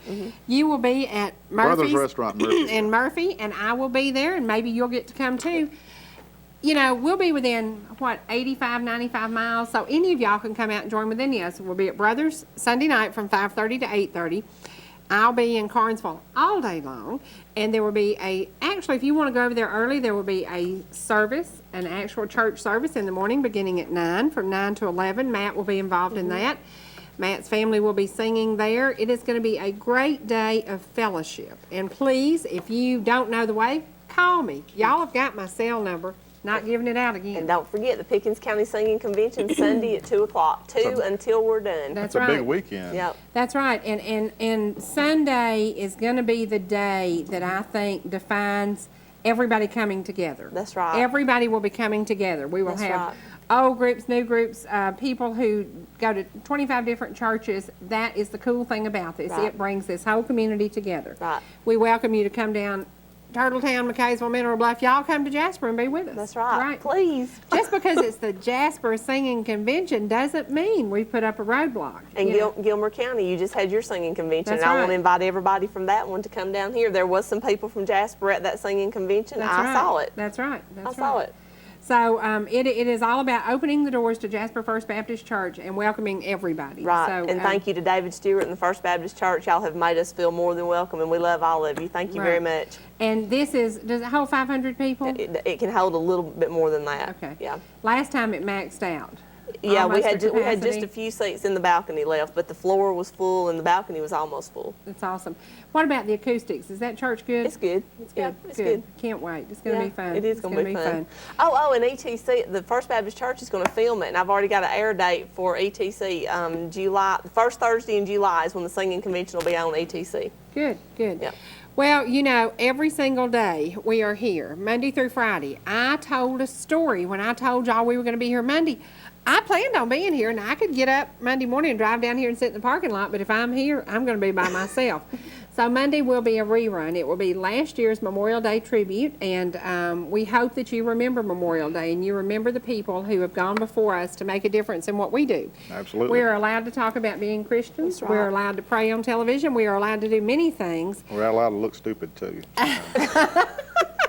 You will be at Murphy's Brothers Restaurant, Murphy. in Murphy, and I will be there, and maybe you'll get to come too. You know, we'll be within, 85, 95 miles, so any of y'all can come out and join within us. We'll be at Brothers Sunday night from 5:30 to 8:30. I'll be in Carnesville all day long, and there will be actually, if you want to go over there early, there will be a service, an actual church service in the morning beginning at 9, from 9 to 11. Matt will be involved in that. Matt's family will be singing there. It is going to be a great day of fellowship. And please, if you don't know the way, call me. Y'all have got my cell number. Not giving it out again. And don't forget the Pickens County Singing Convention Sunday at 2 o'clock, 2 until we're done. That's It's a right. big weekend. Yep. That's right. And Sunday is going to be the day that I think defines everybody coming together. That's right. Everybody will be coming together. We will That's have right. old groups, new groups, people who go to 25 different churches. That is the cool thing about this. Right. It brings this whole community together. Right. We welcome you to come down Turtletown, McKaysville, Mineral Bluff. Y'all come to Jasper and be with us. That's right. Please. Just because it's the Jasper Singing Convention doesn't mean we put up a roadblock. And you know? Gilmer County, you just had your singing convention. That's and I want to right. invite everybody from that one to come down here. There was some people from Jasper at that singing convention. That's I right. saw it. That's right. That's I saw right. it. So it is all about opening the doors to Jasper First Baptist Church and welcoming everybody. Right. So, and thank you to David Stewart and the First Baptist Church. Y'all have made us feel more than welcome, and we love all of you. Thank you very Right. much. And this is, does it hold 500 people? It can hold a little bit more than that. Okay. Yeah. Last time it maxed out. Yeah, we Almost had the we had just capacity. a few seats in the balcony left, but the floor was full and the balcony was almost full. That's awesome. What about the acoustics? Is that church good? It's good. Yeah, it's good. Can't wait. It's going to Yeah, be fun. It is It's going to be gonna fun. Oh, and ETC, the First Baptist Church is going to film it, and I've already got an air date for ETC. July, the first Thursday in July is when the singing convention will be on ETC. Good, good. Yep. Well, you know, every single day we are here, Monday through Friday. I told a story when I told y'all we were going to be here Monday. I planned on being here, and I could get up Monday morning and drive down here and sit in the parking lot, but if I'm here, I'm going to be by myself. So Monday will be a rerun. It will be last year's Memorial Day tribute, and we hope that you remember Memorial Day and you remember the people who have gone before us to make a difference in what we do. Absolutely. We're allowed to talk about being Christians. That's We're right. allowed to pray on television. We are allowed to do many things. We're allowed to look stupid too.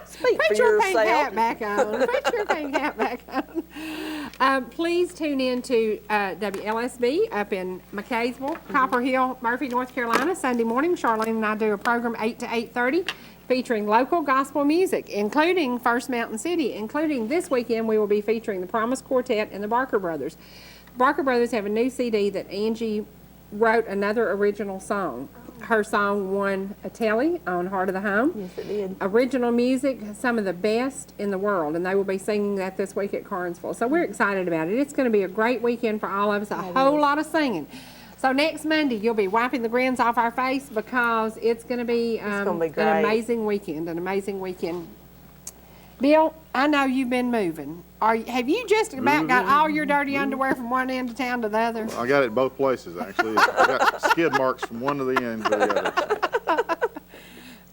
Speak Put for your pink yourself. hat back on. Put your pink hat back on. Please tune in to WLSB up in McKaysville, Copper Hill, Murphy, North Carolina, Sunday morning. Charlene and I do a program 8 to 8:30 featuring local gospel music, including First Mountain City, including this weekend we will be featuring the Promise Quartet and the Barker Brothers. The Barker Brothers have a new CD that Angie wrote another original song. Her song won a Telly on Heart of the Home. Yes, it did. Original music, some of the best in the world, and they will be singing that this week at Carnesville. So we're excited about it. It's going to be a great weekend for all of us, a whole lot of singing. So next Monday, you'll be wiping the grins off our face because it's going to be, gonna be an great. amazing weekend, Bill, I know you've been moving. Have you just about got all your dirty underwear from one end of town to the other? I got it both places, actually. I got skid marks from one to the end to the other.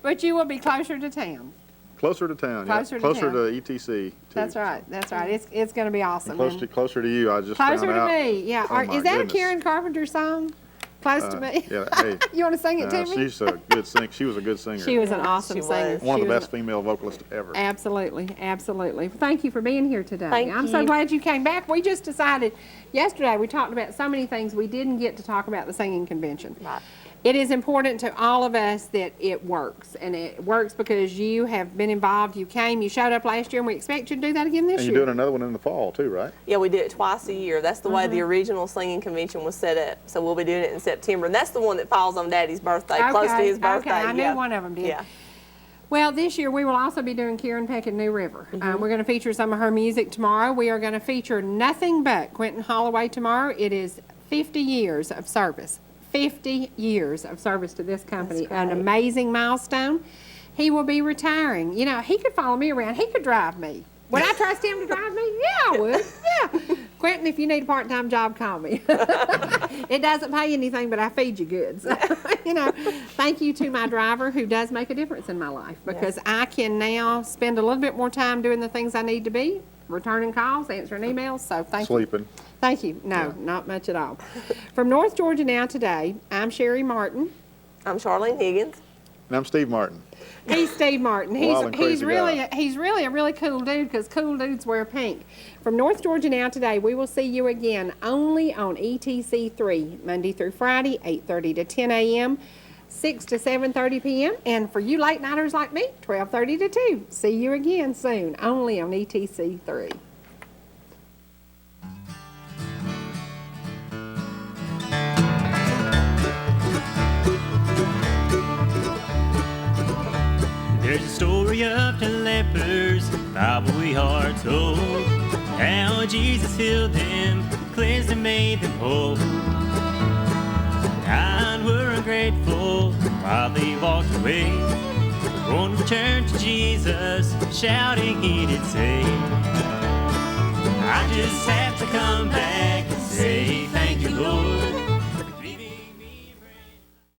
But you will be closer to town. Closer to town, yeah. Closer to Closer town. to ETC, too. That's right. That's right. It's going to be awesome. And Closer to you, I just closer found out. to me. Yeah. Oh, my Is that goodness. a Karen Carpenter song? Close to me. Yeah, hey. You want to sing it to me? She's a good singer. She was a good singer. She was an awesome She singer. was. One of She the was best female vocalists ever. Absolutely, absolutely. Thank you for being here today. Thank I'm so you. glad you came back. We just decided yesterday, we talked about so many things we didn't get to talk about the singing convention. Right. It is important to all of us that it works, and it works because you have been involved. You came, you showed up last year, and we expect you to do that again this And year. you're doing another one in the fall, too, right? Yeah, we do it twice a year. That's the way Mm-hmm. the original singing convention was set up. So we'll be doing it in September. And that's the one that falls on Daddy's birthday, close to his birthday. Okay, I knew yeah. one of them did. Yeah. Well, this year we will also be doing Karen Peck and New River. Mm-hmm. We're going to feature some of her music tomorrow. We are going to feature nothing but Quentin Holloway tomorrow. It is 50 years of service. 50 years of service to this company. That's An great. amazing milestone. he will be retiring. You know, he could follow me around. He could drive me. Would I trust him to drive me? Yeah, I would. Yeah. Quentin, if you need a part-time job, call me. It doesn't pay anything, but I feed you good. So, you know, thank you to my driver who does make a difference in my life, because I can now spend a little bit more time doing the things I need to be, returning calls, answering emails. So thank you. Sleeping. Thank you. No, not much at all. From North Georgia Now Today, I'm Cherie Martin. I'm Charlene Higgins. And I'm Steve Martin. He's Steve Martin. Wild and He's crazy really guy. he's really a really cool dude, because cool dudes wear pink. From North Georgia Now Today, we will see you again only on ETC3, Monday through Friday, 8:30 to 10 a.m., 6 to 7:30 p.m., and for you late nighters like me, 12:30 to 2. See you again soon, only on ETC3. There's a story of 10 lepers, Bible we are told, how Jesus healed them, cleansed and made them whole. 9 were ungrateful while they walked away. One returned to Jesus, shouting he did say, I just have to come back and say thank you, Lord.